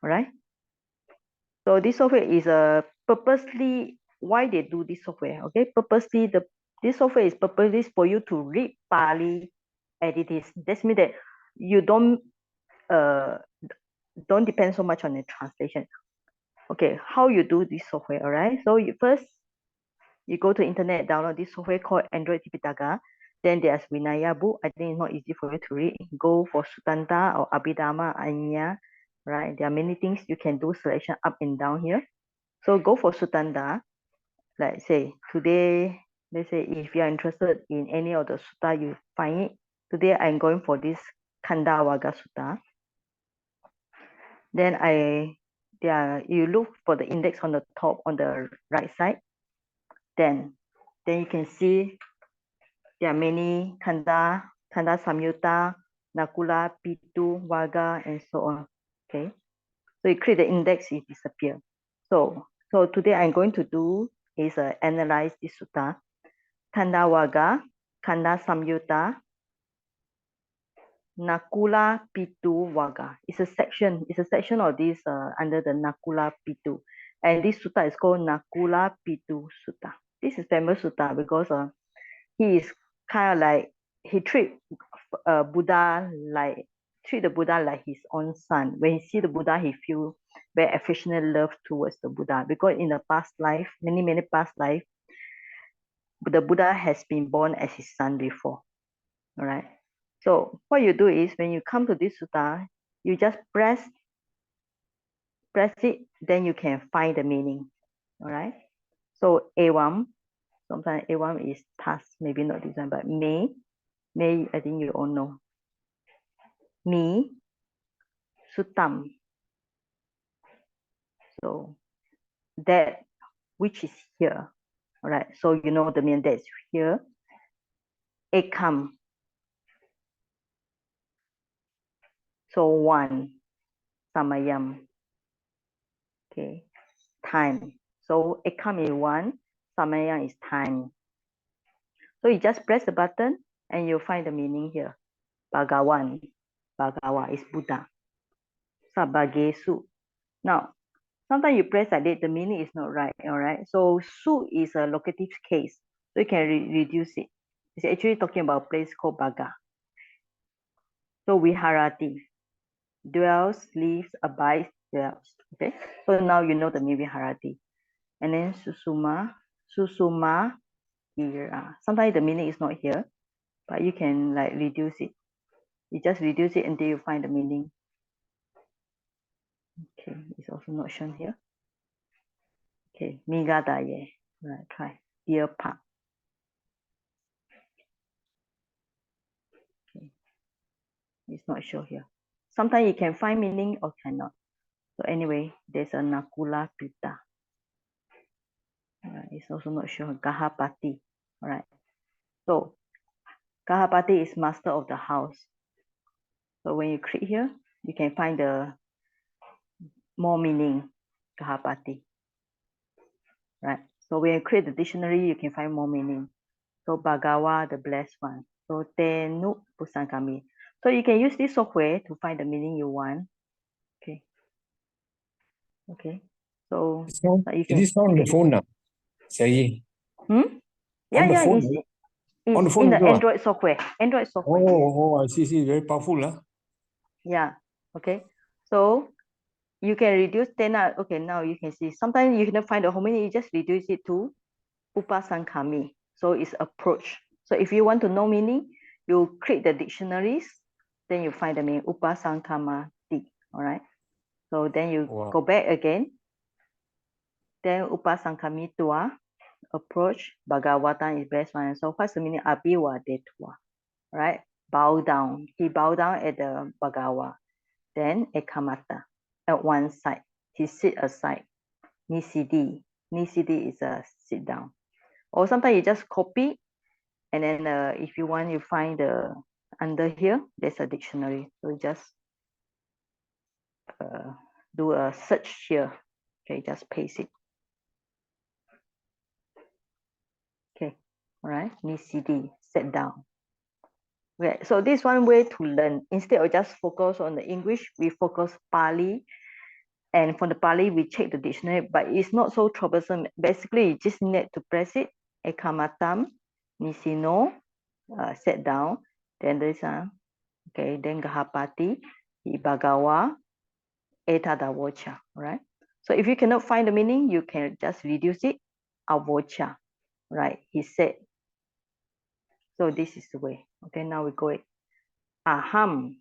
right? So this software is purposely why they do this software. Okay, purposely this software is purposely for you to read Pali as it is. That means that you don't depend so much on the translation. Okay, how you do this software? All right. So you go to internet, download this software called Android Tipitaka. Then there's Vinaya book. I think it's not easy for you to read. Go for Sutanta or Abhidhamma, Anya, right? There are many things you can do selection up and down here. So go for Sutanta. Like say today, let's say if you are interested in any of the sutta, you find it. Today I'm going for this Kanda Vaga Sutta. Then you look for the index on the top on the right side. Then you can see there are many Kanda Samyutta, Nakula, Pitu, Vaga, and so on. Okay. So you create the index, it disappears. So today I'm going to do is analyze this sutta. Kanda Vaga, Kanda Samyutta, Nakula Pitu Vaga. It's a section of this under the Nakula Pitu. And this sutta is called Nakula Pitu Sutta. This is famous sutta because he is kind of like he treat the Buddha like his own son. When he see the Buddha, he feel very affectionate love towards the Buddha because in the past life, many past life, the Buddha has been born as his son before. All right. So what you do is when you come to this sutta, you just press it, then you can find the meaning. All right. So A1, sometimes A1 is task, maybe not this one, but may, I think you all know. Me, Sutam. So that which is here. All right. So you know the meaning that's here. Ekam. So one. Samayam. Okay. Time. So Ekam is one. Samayam is time. So you just press the button and you'll find the meaning here. Bhagawan. Bhagawa is Buddha. Sabbagesu. Now, sometimes you press like that, the meaning is not right, all right? So su is a locative case. So you can reduce it. It's actually talking about a place called Baga. So Viharati, dwells, lives, abides, dwells. Okay, so now you know the meaning Viharati. And then Susuma, here. Sometimes the meaning is not here, but you can like reduce it. You just reduce it until you find the meaning. Okay, it's also not shown here. Okay, Migadaye. Right, try. Deer Park. Okay, it's not shown here. Sometimes you can find meaning or cannot. So anyway, there's a Nakula Pita. It's also not sure. Gahapati. All right. So Gahapati is master of the house. So when you click here, you can find the more meaning, Gahapati. Right. So when you create the dictionary, you can find more meaning. So Bhagawa, the blessed one. So Tenu Pusangkami. So you can use this software to find the meaning you want. Okay. Okay. So you can. It is on the phone now. Say. Yeah, on the phone. It's on the phone in the also, Android software. Android software. I see. Very powerful, huh? Yeah. Okay. So you can reduce 10. Okay, now you can see. Sometimes you cannot find the whole meaning, you just reduce it to Upasankami. So it's approach. So if you want to know meaning, you click the dictionaries, then you find the meaning Upasankamati. All right. So then you go back again. Then Upasankami Tua, approach, Bhagavata is best one. So what's the meaning? Abhiwa Detua. Right? Bow down. He bowed down at the Bhagawa. Then Ekamata at one side. He sit aside. Nisidi. Nisidi is a sit down. Or sometimes you just copy, and then if you want, you find the under here, there's a dictionary. So you just do a search here. Okay, just paste it. Okay, all right. Nisidi, sit down. Okay, so this one way to learn. Instead of just focus on the English, we focus Pali And from the Pali, we check the dictionary, but it's not so troublesome. Basically, you just need to press it. Ekamatam, Nisino, sit down. Then there's okay, then Gahapati, Ibagawa, Etadawocha, right? So if you cannot find the meaning, you can just reduce it, Avocha, right? He said. So this is the way. Okay, now we go it. Aham.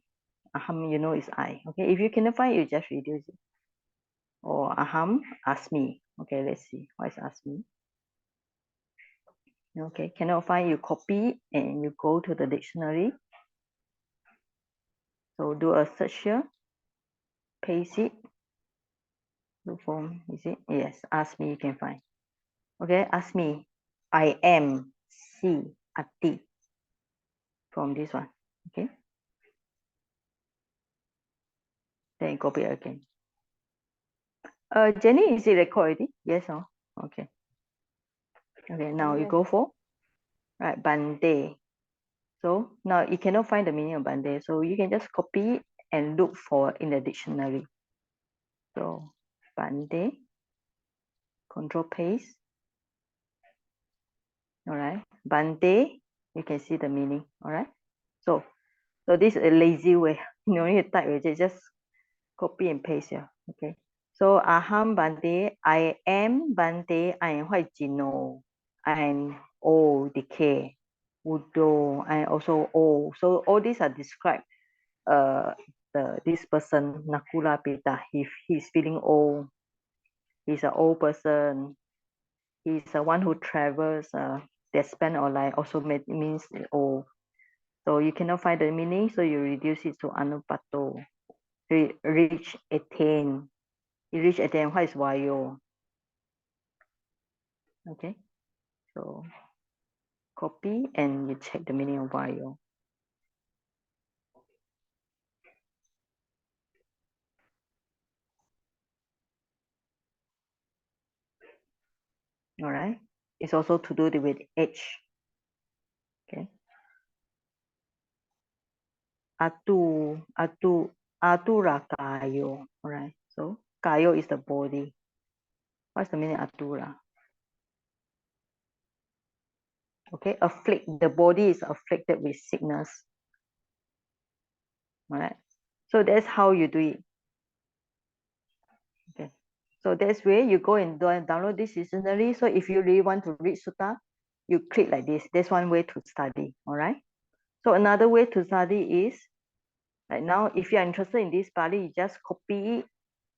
Aham, you know, is I. Okay, if you cannot find it, you just reduce it. Or aham, asmi. Okay, let's see. What is asmi? Okay, cannot find, you copy and you go to the dictionary. So do a search here, paste it, look for, is it? Yes, ask me, you can find. Okay, ask me, I am, see, ati, from this one, okay? Then copy again. Jenny, is it recorded already? Yes, or? Okay. Okay, now you go for, right, bande. So now you cannot find the meaning of bande, so you can just copy it and look for in the dictionary. So bande, control paste. All right, bande, you can see the meaning. All right, so this is a lazy way. You don't need to type it, just copy and paste here. Okay, so aham bande, I am bande, I am white jino, I am old, decay, udo, I also old. So all these are described. This person nakula pita, he's feeling old. He's an old person. He's the one who travels. They spend all life also means old. So you cannot find the meaning, so you reduce it to anupato. Reach attain. You reach attain. What is vayo? Okay. So copy and you check the meaning of vayo. All right. It's also to do with age. Okay. Atura kayo. All right. So kayo is the body. What's the meaning of atura? Okay, the body is afflicted with sickness. All right. So that's how you do it. Okay. So that's where you go and download this dictionary. So if you really want to read sutta, you click like this. That's one way to study. All right. So another way to study is like now, if you are interested in this Pali, you just copy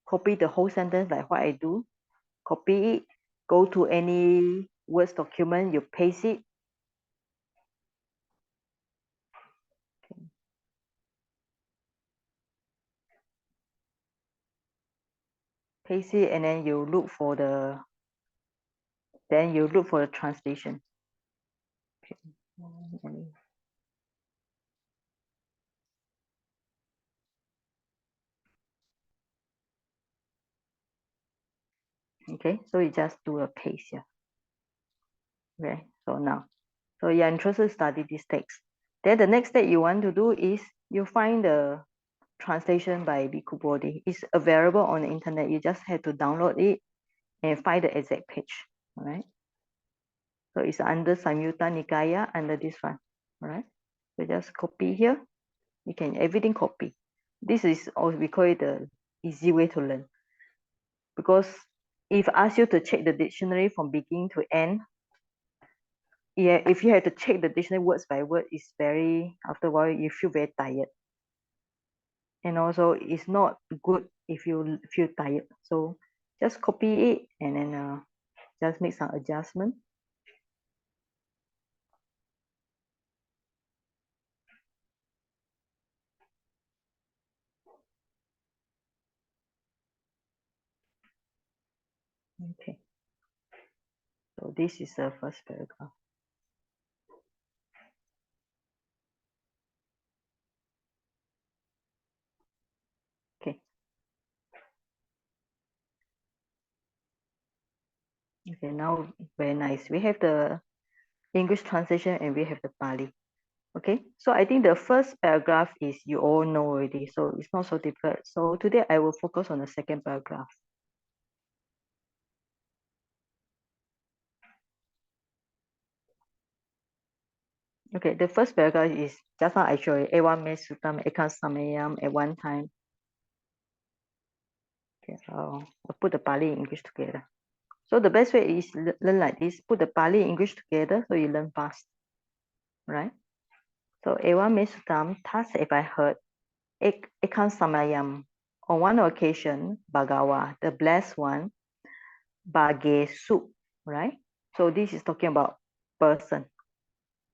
the whole sentence like what I do. Copy it, go to any words document, you paste it. Paste it, and then you look for the translation. Okay, so you just do a paste here. Okay, so now, so you're interested to study this text. Then the next step you want to do is you find the translation by Bhikkhu Bodhi. It's available on the internet. You just have to download it and find the exact page. All right. So it's under Samyutta Nikaya under this one. All right. So just copy here. You can everything copy. This is also we call it the easy way to learn. Because if I ask you to check the dictionary from beginning to end, yeah, if you have to check the dictionary words by word, it's very, after a while, you feel very tired. And also, it's not good if you feel tired. So just copy it and then just make some adjustment. Okay. So this is the first paragraph. Okay. Okay, now very nice. We have the English translation and we have the Pali. Okay, so I think the first paragraph is you all know already, so it's not so difficult. So today I will focus on the second paragraph. Okay, the first paragraph is just now I show you Ewa Me Sutam Ekan Samayam at one time. Okay, I'll put the Pali English together. So the best way is learn like this, put the Pali English together so you learn fast. Right? So Ewa Me Sutam, thus if I heard Ekan Samayam. On one occasion, Bhagawa, the blessed one, Bhagesu, right? So this is talking about person,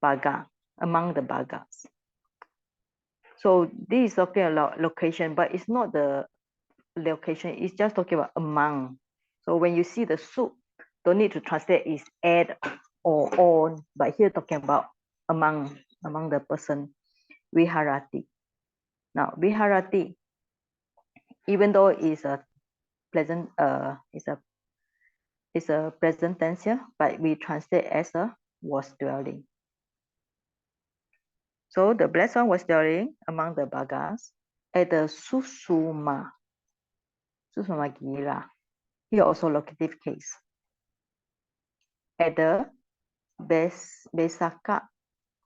Bhaga, among the Bhagas. So this is talking about location, but it's not the location, it's just talking about among. So when you see the soup, don't need to translate is at or on, but here talking about among the person, Viharati. Now, Viharati, even though it's a pleasant, it's a present tense here, but we translate as a was dwelling. So the blessed one was dwelling among the Bhagas at the Susuma Gira. Here also locative case. At the Besaka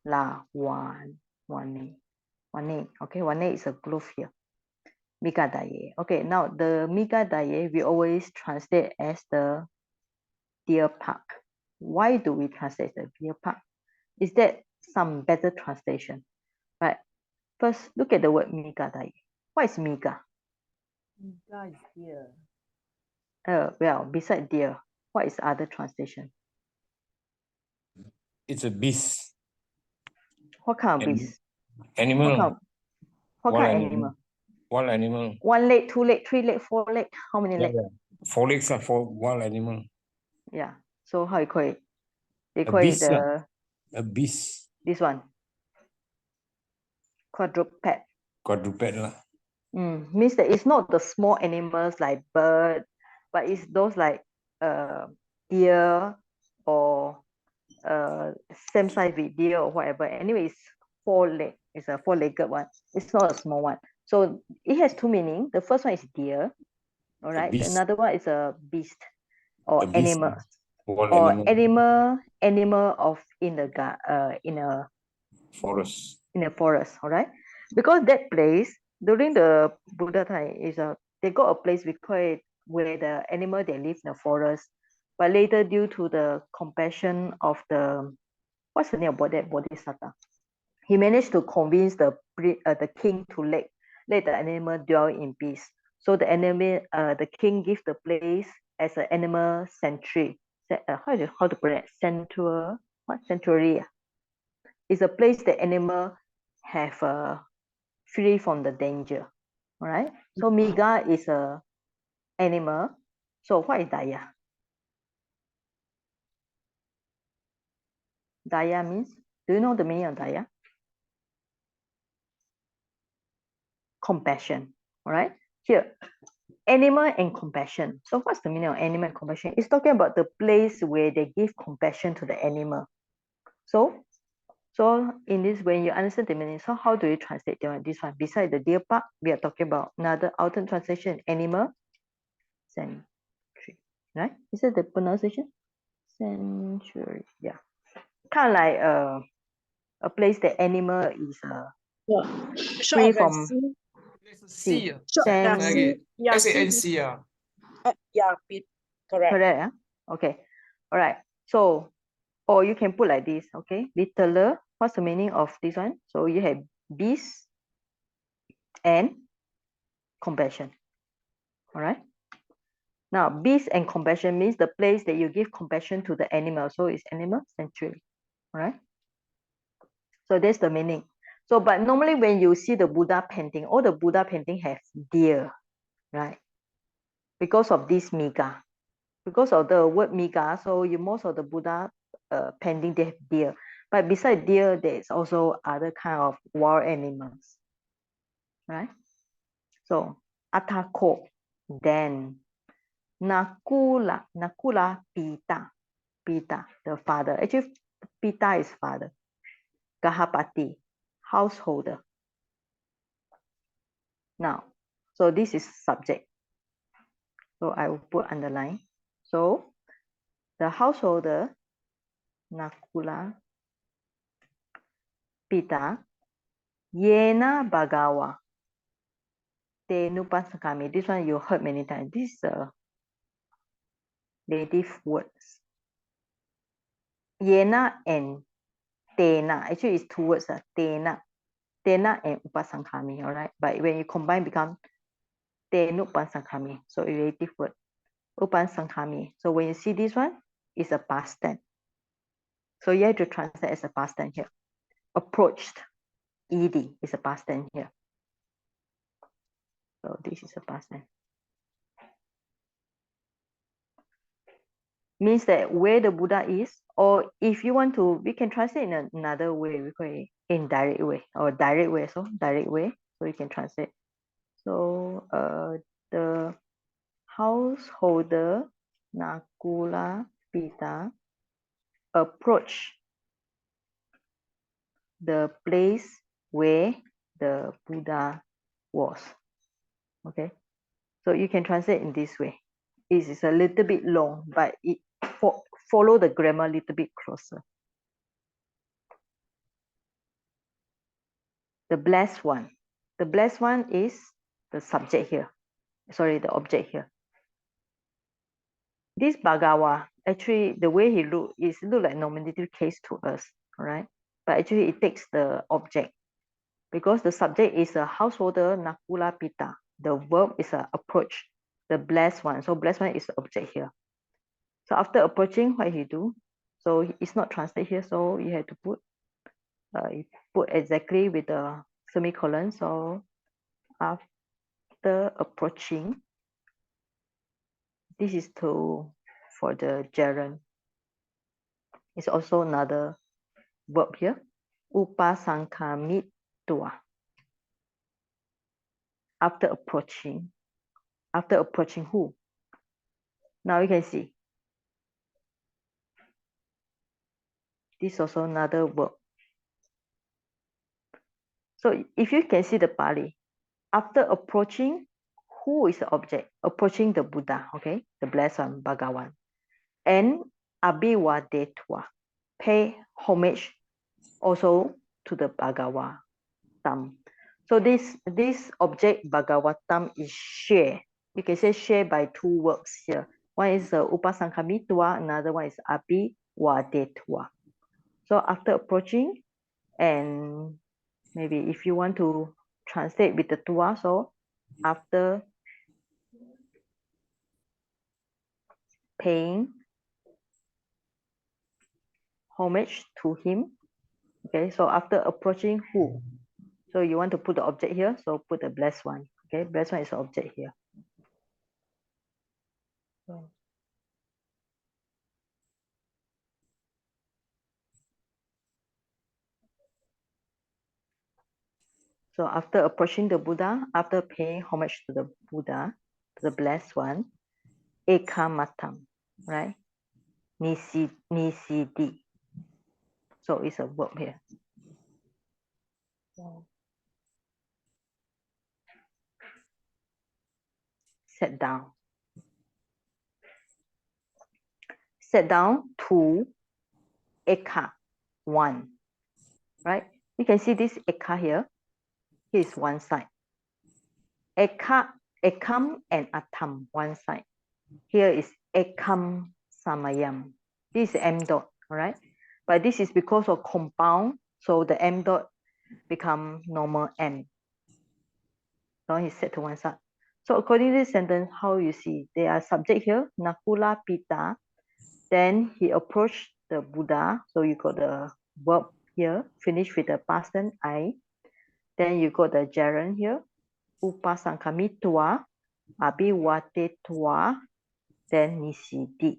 La Wane. Okay, Wane is a glove here. Migadaye. Okay, now the Migadaye we always translate as the deer park. Why do we translate the deer park? Is that some better translation? Right. First, look at the word Migadaye. What is Miga? Miga is deer. Well, beside deer, what is other translation? It's a beast. What kind of beast? Animal. What kind of animal? Wild animal. 1 leg, 2 leg, 3 leg, 4 leg. How many legs? 4 legs are for wild animal. Yeah. So how you call it? They A call it beast. A beast. this one. Quadruped. Quadruped lah. Means that it's not the small animals like bird, but it's those like deer or same size with deer or whatever. Anyway, it's 4 leg. It's a 4-legged one. It's not a small one. So it has 2 meanings. The first one is deer. All right. Another one is a beast or animal. Or animal of in a forest. In a forest, all right? Because that place during the Buddha time is they got a place we call it where the animal they live in the forest, but later due to the compassion of the what's the name about that Bodhisattva, he managed to convince the king to let the animal dwell in peace. So the the king give the place as an animal sanctuary. How to pronounce sanctuary? What sanctuary? It's a place that animal have free from the danger. All right. So Miga is a animal. So what is Daya? Daya means, do you know the meaning of Daya? Compassion. All right. Here, animal and compassion. So what's the meaning of animal and compassion? It's talking about the place where they give compassion to the animal. So in this, when you understand the meaning, so how do you translate this one? Beside the deer park, we are talking about another alternate translation, animal sanctuary. Right? Is that the pronunciation? Sanctuary. Yeah. Kind of like a place that animal is free from sea. S-A-N-C. Yeah, correct. Correct. Okay. All right. So, or you can put like this. Okay. Littler. What's the meaning of this one? So you have beast and compassion. All right. Now, beast and compassion means the place that you give compassion to the animal. So it's animal sanctuary. All right. So that's the meaning. So, but normally when you see the Buddha painting, all the Buddha painting have deer, right? Because of this miga, because of the word miga, so most of the Buddha painting they have deer. But beside deer, there's also other kind of wild animals, right? So atako, then nakula pita, the father. Actually, pita is father. Gahapati, householder. Now, so this is subject. So I will put underline. So the householder, Nakula Pita, Yena Bagawa, Te Nupansakami. This one you heard many times. This is a native words. Yena and Tena. Actually, it's two words. Tena. Tena and Upasankami. All right. But when you combine, become Tenupasankami. So a relative word. Upasankami. So when you see this one, it's a past tense. So you have to translate as a past tense here. Approached. Ed is a past tense here. So this is a past tense. Means that where the Buddha is, or if you want to, we can translate in another way. We call it indirect way or direct way. So direct way. So you can translate. So the householder Nakula Pita approach the place where the Buddha was. Okay, so you can translate in this way. It is a little bit long, but it follow the grammar a little bit closer. The blessed one. The blessed one is the subject here. Sorry, the object here. This Bhagawa, actually, the way he look like nominative case to us, all right? But actually, it takes the object because the subject is a householder Nakula Pita. The verb is a approach, the blessed one. So blessed one is the object here. So after approaching, what he do? So it's not translated here, so you have to put exactly with the semicolon. So after approaching, this is for the gerund. It's also another verb here. Upasankamitwa. After approaching who? Now you can see. This is also another verb. So if you can see the Pali, after approaching, who is the object? Approaching the Buddha, okay? The blessed one, Bhagawan. And Abhiwadetwa, pay homage also to the Bhagavatam. So this object Bhagavatam is shared. You can say shared by two verbs here. One is Upasankamitwa, another one is Abhiwadetwa. So after approaching, and maybe if you want to translate with the tua, so after paying homage to him, okay, so after approaching who? So you want to put the object here, so put the blessed one, okay, blessed one is the object here. So after approaching the Buddha, after paying homage to the Buddha, to the blessed one, ekamatam, right? Nisidi. So it's a verb here. Sit down. Sit down to eka, one, right? You can see this eka here. Here is one side. Eka, ekam and atam, one side. Here is ekam samayam. This is m dot, all right? But this is because of compound, so the m dot become normal m. So he set to one side. So according to this sentence, how you see? There are subject here, Nakula Pita. Then he approached the Buddha. So you got the verb here, finish with the past tense I. Then you got the gerund here, Upasankamitwa, Abhiwatetwa, then Nisidi.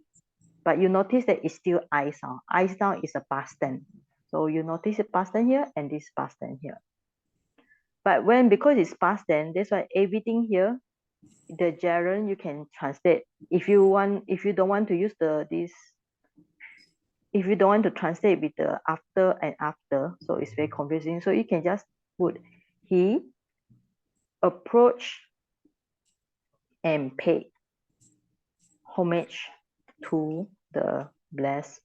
But you notice that it's still I sound. I sound is a past tense. So you notice the past tense here and this past tense here. But because it's past tense, that's why everything here, the gerund you can translate. If you don't want to use this if you don't want to translate with the after and after, so it's very confusing. So you can just put he approached and paid homage to the blessed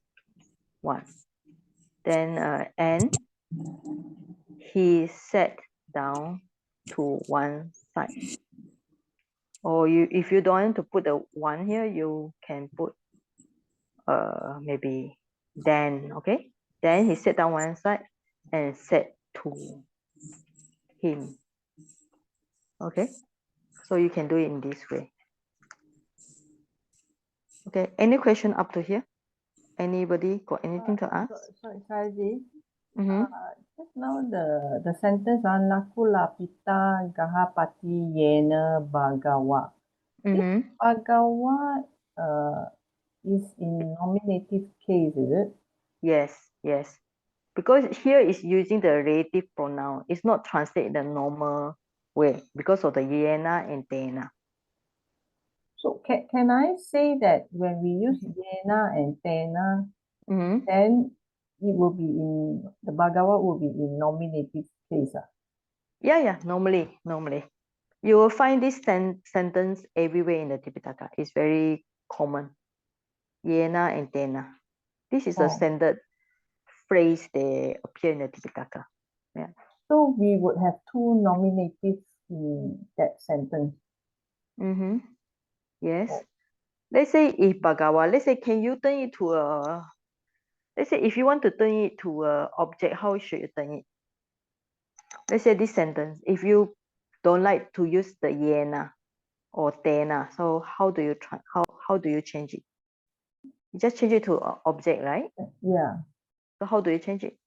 one. Then and he sat down to one side. Or if you don't want to put the one here, you can put maybe then, okay? Then he sat down one side and said to him. Okay, so you can do it in this way. Okay, any question up to here? Anybody got anything to ask? Sorry, Saji. Mm-hmm. Just now the sentence on Nakula Pita Gahapati Yena Bhagawa. Mm-hmm. Bhagawa is in nominative case, is it? Yes, yes. Because here is using the relative pronoun. It's not translated the normal way because of the yena and tena. So can I say that when we use yena and tena, Mm-hmm. then it will be the Bhagawa will be in nominative case? Yeah, normally. You will find this sentence everywhere in the Tipitaka. It's very common. Yena and tena. This is a standard phrase they appear in the Tipitaka. Yeah. So we would have two nominatives in that sentence. Mm-hmm. Yes. Let's say if Bhagawa, let's say, can you turn it to a, let's say if you want to turn it to a object, how should you turn it? Let's say this sentence, if you don't like to use the yena or tena, so how do you try, how do you change it? You just change it to an object, right? Yeah. So how do you change it?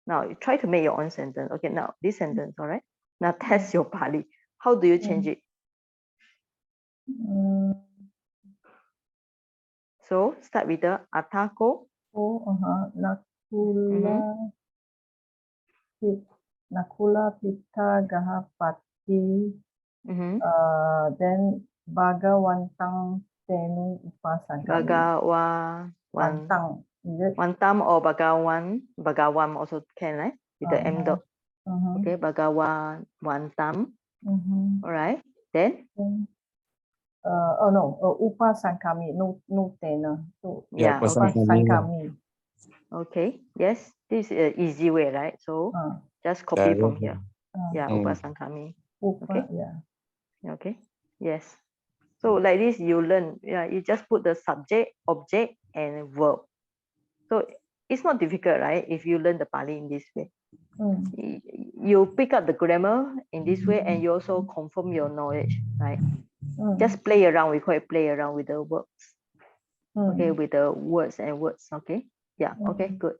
Now you try to make your own sentence. Okay, now this sentence, all right? Now test your Pali. How do you change it? So start with the atako. Nakula Pita Gahapati. Then Bhagawantang Tenu Upasangkami. Wantang, is it? Wantam or Bhagawan also can, right? With the M dot. Okay, Bhagawan, Wantam. All right. Then? Upasangkami, no tena. So, yeah, Upasangkami. Okay, yes, this is an easy way, right? So just copy from here. Yeah, Upasangkami. Okay. Yeah. Okay. Yes. So like this, you learn. Yeah, you just put the subject, object, and verb. So it's not difficult, right? If you learn the Pali in this way, you pick up the grammar in this way, and you also confirm your knowledge, right? Just play around. We call it play around with the verbs. Okay, with the words and words. Okay. Yeah. Okay. Good.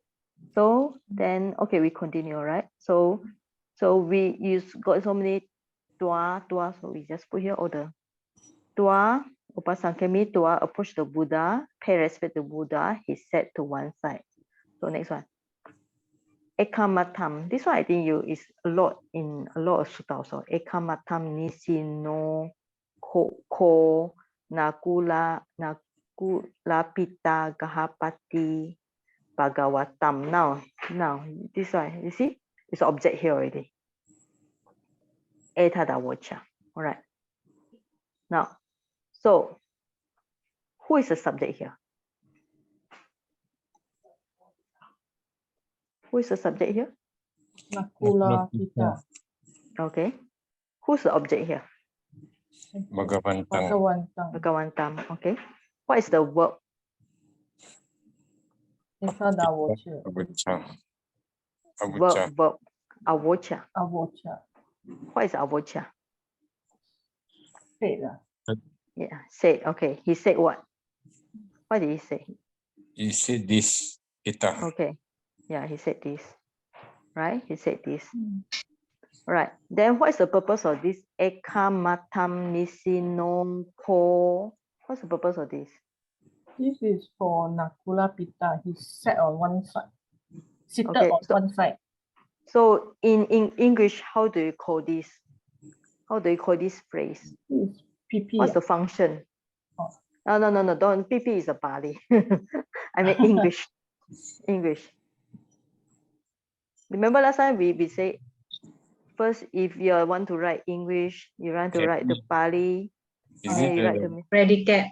So then, okay, we continue, right? So we got so many tua. So we just put here all the tua. Upasangkami tua approached the Buddha, pay respect to Buddha. He sat to one side. So next one. Ekamatam. This one I think is a lot in a lot of sutta also. Ekamatam nisino ko nakula pita gahapati bhagavatam. Now this one, you see, it's object here already. Etadawacha. All right. Now, so who is the subject here? Who is the subject here? Nakula Pita. Okay. Who's the object here? Bhagawantam. Okay. What is the verb? Etadawacha. Verb. Avocha. What is avocha? Said. Yeah, said. Okay. He said what? What did he say? He said this. Kita. Okay. Yeah, he said this. Right? He said this. Right. Then what is the purpose of this? Ekamatam nisinonko. What's the purpose of this? This is for Nakula Pita. He sat on one side. Seated Okay, on one side. So in English, how do you call this? How do you call this phrase? It's PP. What's the function? Oh. No, don't. PP is a Pali. I mean English. English. Remember last time we say first, if you want to write English, you want to write the Pali. Is then it you write the Predicate.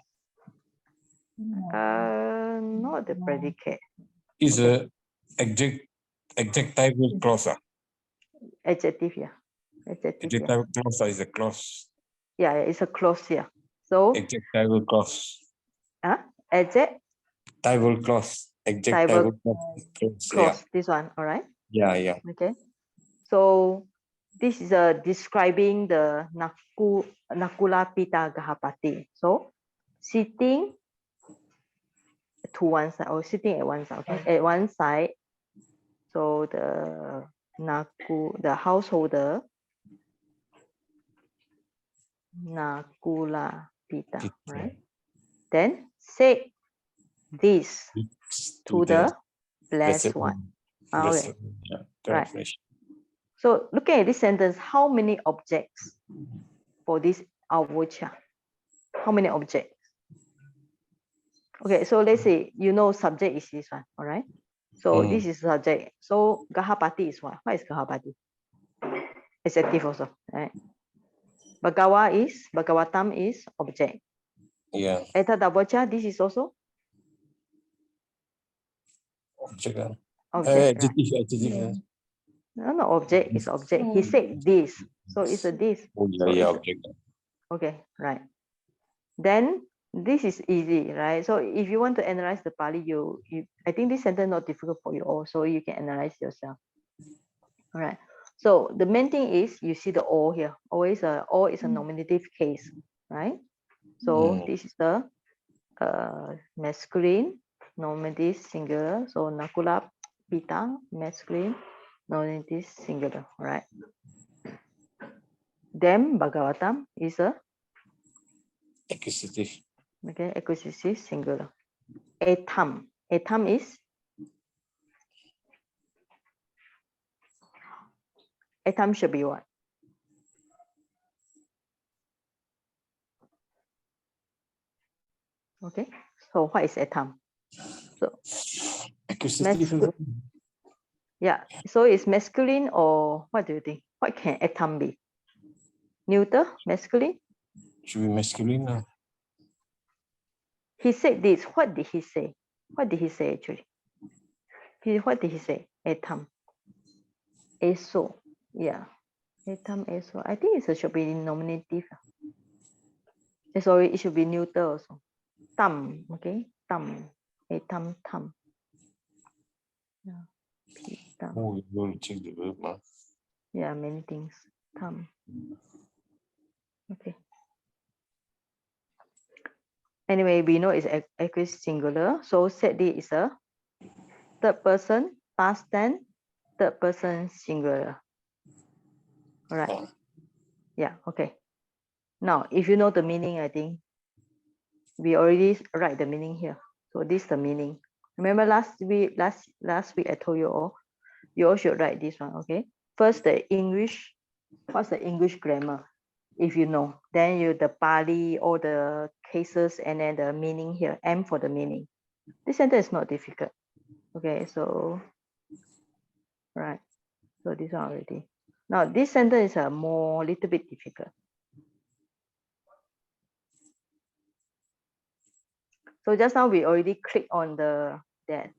not the predicate. is a adjectival clause? Adjective, yeah. Adjective, yeah. Adjectival clause is a clause. Yeah, it's a clause here. So Adjectival clause. adjective Adjectival clause. Adjectival clause. Yeah. clause, this one, all right? Yeah. Okay. So this is describing the Nakula Pita Gahapati. So sitting to one side or sitting at one side, okay? At one side. So the householder Nakula Pita, right? Then say this to the blessed one. Okay. Right. So looking at this sentence, how many objects for this avocha? How many objects? Okay, so let's say you know subject is this one, all right? So this is subject. So Gahapati is what? What is Gahapati? Adjective also, right? Bhagavatam is object. Yeah. Etadavocha, this is also Object. object. Right? Adjective. No, object is object. He said this, so it's a this. Oh, So yeah, it's object. okay, right. Then this is easy, right? So if you want to analyze the Pali, I think this sentence not difficult for you all, so you can analyze yourself. All right. So the main thing is you see the all here. Always all is a nominative case, right? So this is the masculine nominative singular. So Nakula Pita masculine nominative singular, right? Then Bhagavatam is a Accusative. okay, accusative singular. Etam is etam should be what? Okay, so what is etam? So Accusative. yeah, so it's masculine or what do you think? What can etam be? Neuter, masculine? Should be masculine. He said this. What did he say? What did he say actually? What did he say? Etam. Eso. Yeah. Etam eso. I think it should be nominative. Sorry, it should be neuter also. Tam. Okay. Tam. Etam tam. Yeah. Tam. Oh, you will check the verb. Yeah, many things. Tam. Okay. Anyway, we know it's accusative singular. So said this is a third person, past tense, third person singular. All right. Yeah, okay. Now, if you know the meaning, I think we already write the meaning here. So this is the meaning. Remember last week I told you all should write this one, okay? First, the English, what's the English grammar? If you know, then the Pali, all the cases, and then the meaning here, M for the meaning. This sentence is not difficult. Okay, so, right. So this one already. Now, this sentence is a little bit difficult. So just now we already clicked on that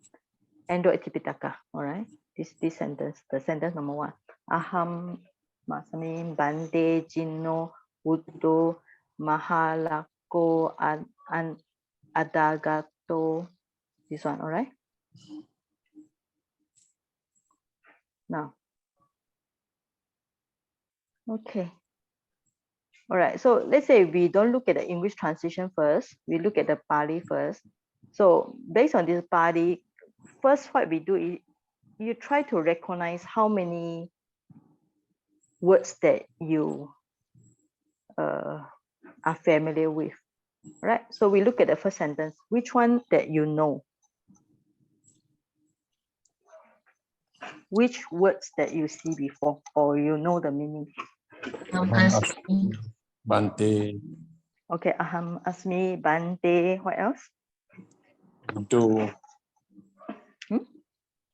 Android Tipitaka, all right? This sentence, the sentence number 1. Aham masami bande jinno uddo mahalako adagato. This one, all right? Now, okay. All right, so let's say we don't look at the English translation first, we look at the Pali first. So based on this Pali, first what we do is you try to recognize how many words that you are familiar with, right? So we look at the first sentence, which one that you know? Which words that you see before or you know the meaning? Bante. Okay, aham asmi bante. What else? Buddho.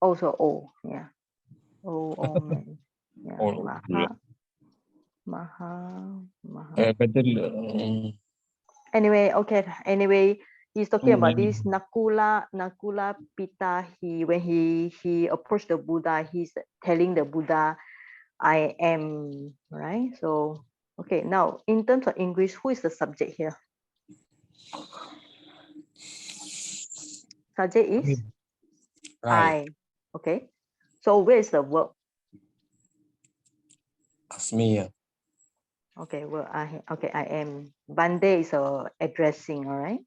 Also O, yeah. O man. Yeah. Oh, Maha. Maha. betul. Anyway, okay. Anyway, he's talking about this Nakula Pitta. When he approached the Buddha, he's telling the Buddha, I am, right? So okay, now in terms of English, who is the subject here? Subject is I. Okay. So where is the verb? Asmi. Okay, well, I am. Bande is a addressing, all right?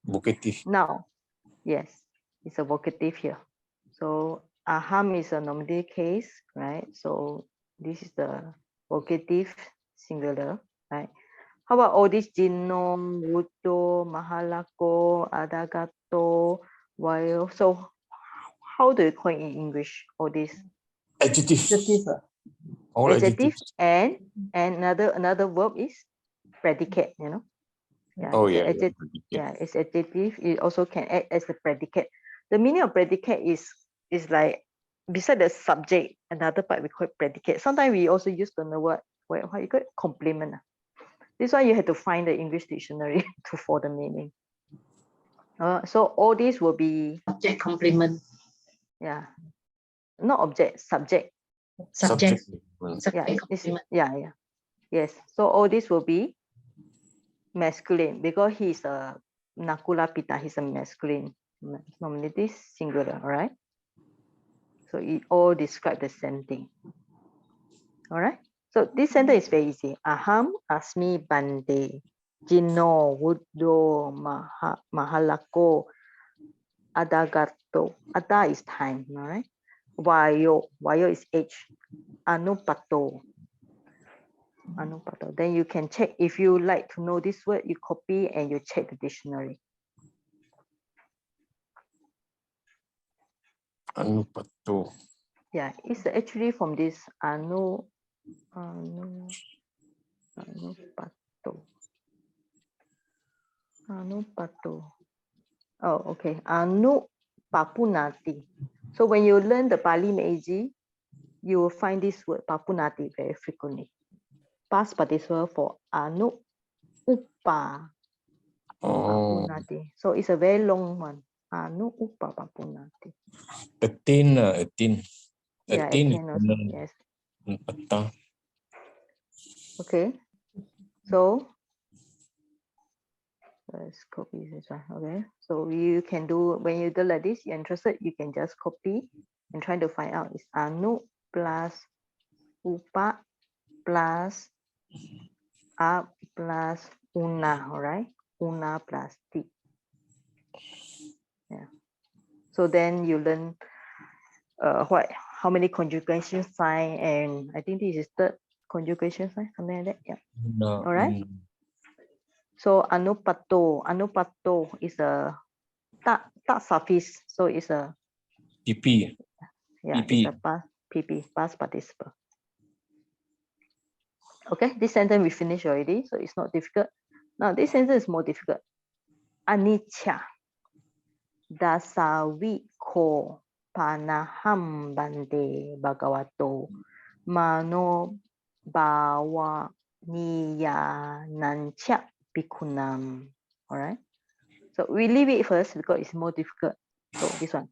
Vocative. Now, yes, it's a vocative here. So aham is a nominative case, right? So this is the vocative singular, right? How about all these jinom, wuto, mahalako, adagato, while? So how do you call it in English? All these Adjective. Adjective. All adjective adjectives. and another verb is predicate, you know. Yeah, Oh, it's yeah. an adjective. Yeah, it's adjective. It also can act as a predicate. The meaning of predicate is like beside the subject, another part we call it predicate. Sometimes we also use the word what you call it, complement. This one you have to find the English dictionary for the meaning. So all these will be Object complement. yeah, not object, subject. Subject. Yeah, Subject complement. yeah. Yes. So all this will be masculine because he's a Nakula Pitta, he's a masculine. Nominative singular, all right? So it all describe the same thing. All right. So this sentence is very easy. Aham asmi bande. Jino wudo mahalako adagato. Ada is time, all right? Wayo is age. Anupato. Then you can check if you like to know this word, you copy and you check the dictionary. Anupato. Yeah, it's actually from this anupato. Oh, okay. Papunati. So when you learn the Pali Meiji, you will find this word papunati very frequently. Past participle for anu upa Oh, papunati. So it's a very long one. Anu upa papunati. attain. Yeah, Attain. attain also. Yes. Pata. Okay. So let's copy this one. Okay. So you can do when you do like this, you're interested, you can just copy and try to find out. It's anu plus upa plus a plus una, all right? Una plus t. Yeah. So then you learn how many conjugation sign, and I think this is third conjugation sign, something like that. Yeah. No, All right. So anupato is a tak suffix, so it's a PP. yeah, PP. it's a past participle. Okay, this sentence we finished already, so it's not difficult. Now this sentence is more difficult. Anicca dasawiko panaham bande bhagavato mano bawa niya nancha bhikkhunan. All right. So we leave it first because it's more difficult. So this one.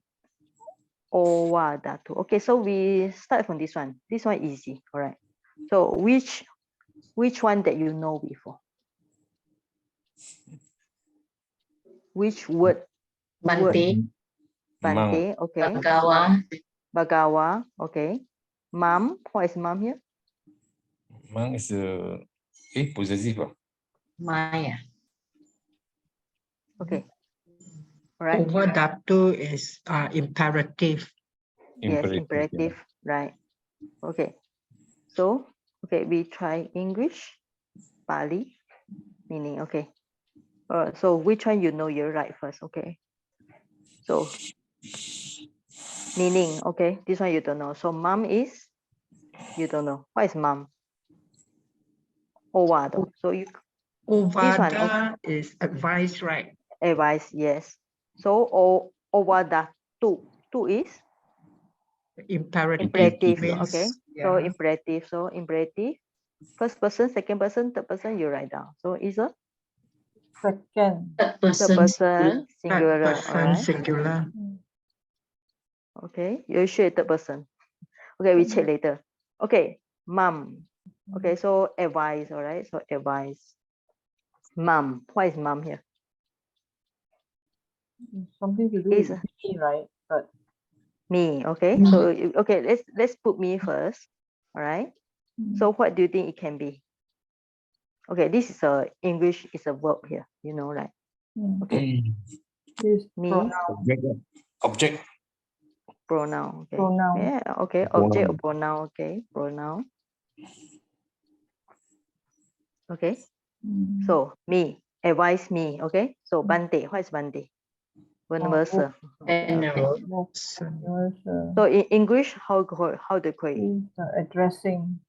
Owadatu. Okay, so we start from this one. This one easy. All right. So which one that you know before? Which word? Bante. Bante. Okay. Bagawa. Bagawa. Okay. Mom. What is mom here? Mang is possessive. Maya. Okay. All right. Overdatu is imperative. Yes, imperative. Right. Okay. So, okay, we try English, Pali, meaning. Okay. So which one you know you're right first? Okay. So meaning. Okay. This one you don't know. So mom is you don't know. What is mom? Ovado. So you Ovada is advice, right? advice, yes. So ovada tu is Imperative. Imperative. means, Okay. So yeah. imperative. So imperative. First person, second person, third person. You write down. So it's a Second. Third third person. person Third singular. All person right. singular. Okay. You sure third person. Okay. We check later. Okay. Mom. Okay. So advice. All right. So advice. Mom. What is mom here? Something to do Is with me, right? But me. Okay. Me. So okay. Let's put me first. All right. So what do you think it can be? Okay. This is a English. Is a verb here. You know, right? Okay. this Me. pronoun. Object. Pronoun. Okay. Pronoun. Yeah. Okay. Object or pronoun. Okay. Pronoun. Okay. So me. Advise me. Okay. So Bante. What is Bante? Universal. And Okay. So So in English, how do you call it? is addressing.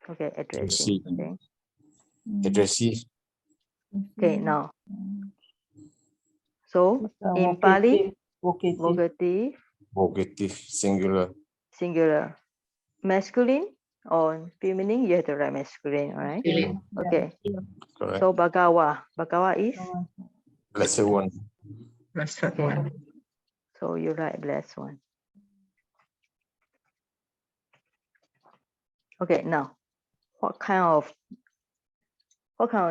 Okay. Addressing. Okay. Addressee. Okay. Now. So It's in Pali, vocative. vocative, Vocative. Singular. singular, masculine or feminine, you have to write masculine, all right? masculine. Okay. Correct. So Bhagawa. Bhagawa is, Lesser one. Blessed one. so you write blessed one. Okay, now what kind of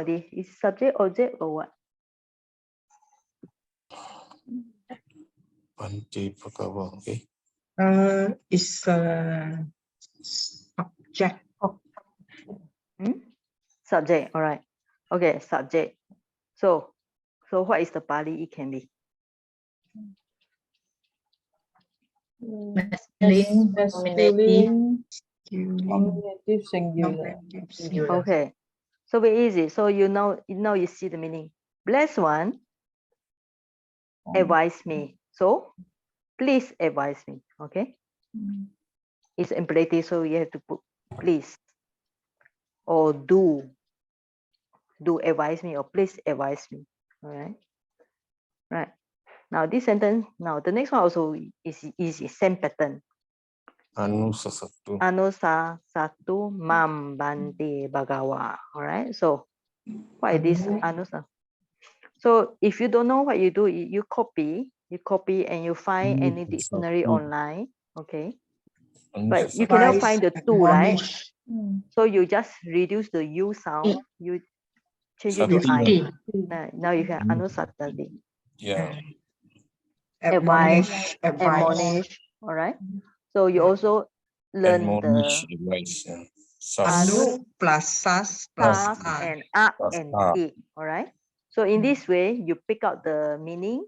this? Is subject, object, or what? Bante Bhagava. Okay. It's a subject. Subject, all right. Okay, subject. So what is the Pali? It can be Masculine, nominative, Nominative singular. singular. okay. So very easy. So you see the meaning. Blessed one, advise me. So please advise me. Okay. It's imperative, so you have to put please or do advise me or please advise me. All right. Right. Now this sentence, now the next one also is easy, same pattern. Anu sasatu. Anusa satu mam bante bhagawa. All right. So what is this anusa? So if you don't know what you do, you copy and you find any dictionary online. Okay. But you cannot find the two, right? Admonish. So you just reduce the U sound. You change it to Sati. I. Now you can anusatati. Yeah. Admonish. Advice. Admonish. All right. So you also learn Admonish. the Advice. Yeah. Anu plus sas plus sas a. and a Plus and a. e. All right. So in this way, you pick out the meaning.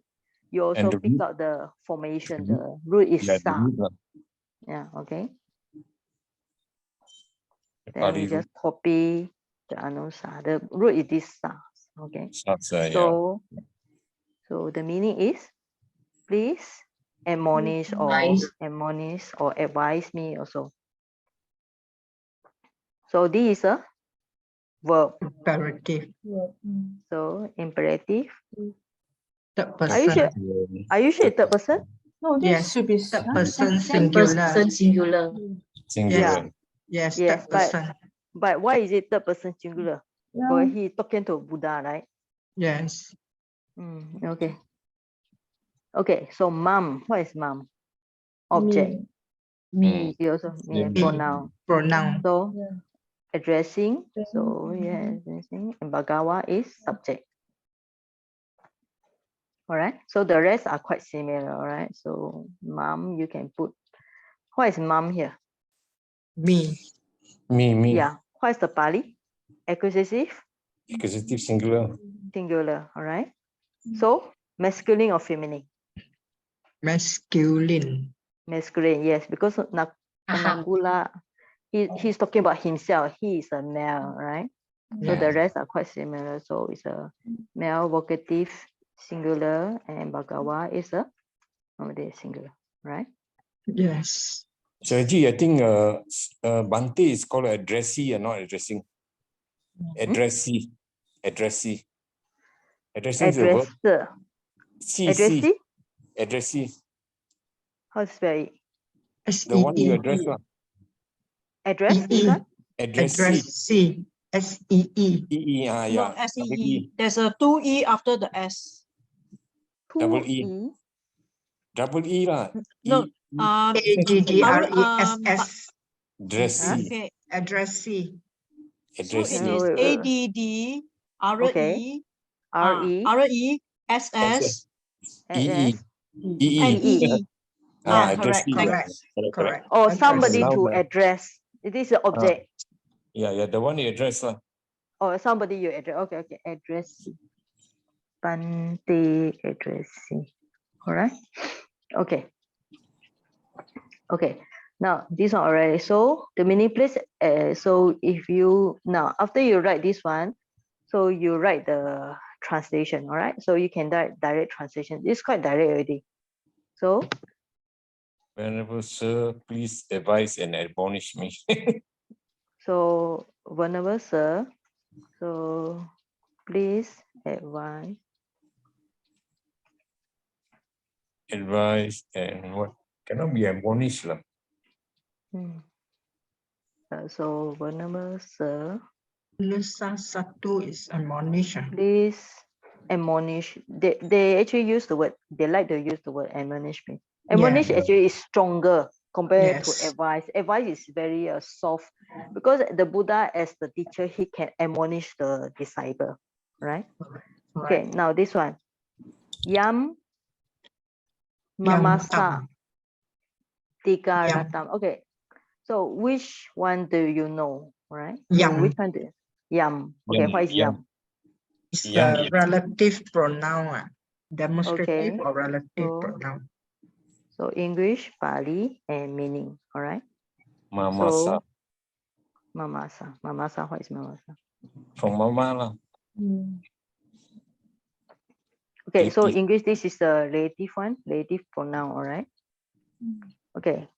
You also And the pick root. out the formation. The root is Yeah, the sa. root, Yeah. Okay. the Then Pali we root. just copy the anusa. The root is this sa. Okay. Sasa, yeah. So the meaning is please admonish or advise me also. So this is a verb. Imperative. So imperative. Third Are you sure? person. Are you sure it's third person? No, this Yes. should be Third huh? person Third singular. person singular. Singular. Yes. Yes, Third person. but why is it third person singular? Well, he talking to Buddha, right? Yes. Okay. Okay. So mom. What is mom? Object. Me. You also Me. pronoun. Pronoun. So addressing. So yeah, addressing. And Bhagawa is subject. All right. So the rest are quite similar. All right. So mom, you can put. What is mom here? Me. Me. Yeah. What is the Pali? Accusative. Accusative singular. Singular. All right. So masculine or feminine? Masculine. Masculine. Yes, because Aham. Nakula, he's talking about himself. He is a male, right? So the rest are quite similar. So it's a male vocative singular, and Bhagawa is a nominative singular, right? Yes. So actually, I think Bante is called addressee and not addressing. Addressee. Addressee. Addressing is a verb. Addresser. C. Addressee? Addressee. How to spell it? The one you address lah. Address, this one? Addressee. Addressee. SEE. Yeah. No, SEE. There's a 2E after the S. Double Two E. Double E lah. No, ADDRESS. Addressee. okay. Addressee. So it Addressee. is wait. Okay. R-E. RESS EE. and EE. EE. Ah, correct, addressee. correct. Correct. Or Address. somebody Noun to lah. address. It is an object. Yeah, the one you address lah. Or somebody you address. Okay. Address. Bante addressee. All right. Okay. Now this one already. So the meaning place. So if you now after you write this one, so you write the translation. All right. So you can direct translation. It's quite direct already. So Venerable Sir, please advise and admonish me. so Venerable Sir. So please advise. Advise and what? Cannot be admonished lah. So Venerable Sir, Nusa satu is admonition. please admonish. They actually use the word. They like to use the word admonish me. Admonish actually is stronger compared to Yes. advice. Advice is very soft because the Buddha as the teacher, he can admonish the disciple, right? Okay, now this one. Yam Mamasa Tikaratam. Okay, so which one do you know, right? So Yam. which one do you? Yam. Okay, what is yam? It's Yam. a relative pronoun. Demonstrative Okay. or relative So- pronoun. So English, Pali, and meaning. All right. Mamasa. So Mamasa. Mamasa. What is Mamasa? From Mama lah. Okay. So Relative. English, this is the relative one, relative pronoun. All right. Okay.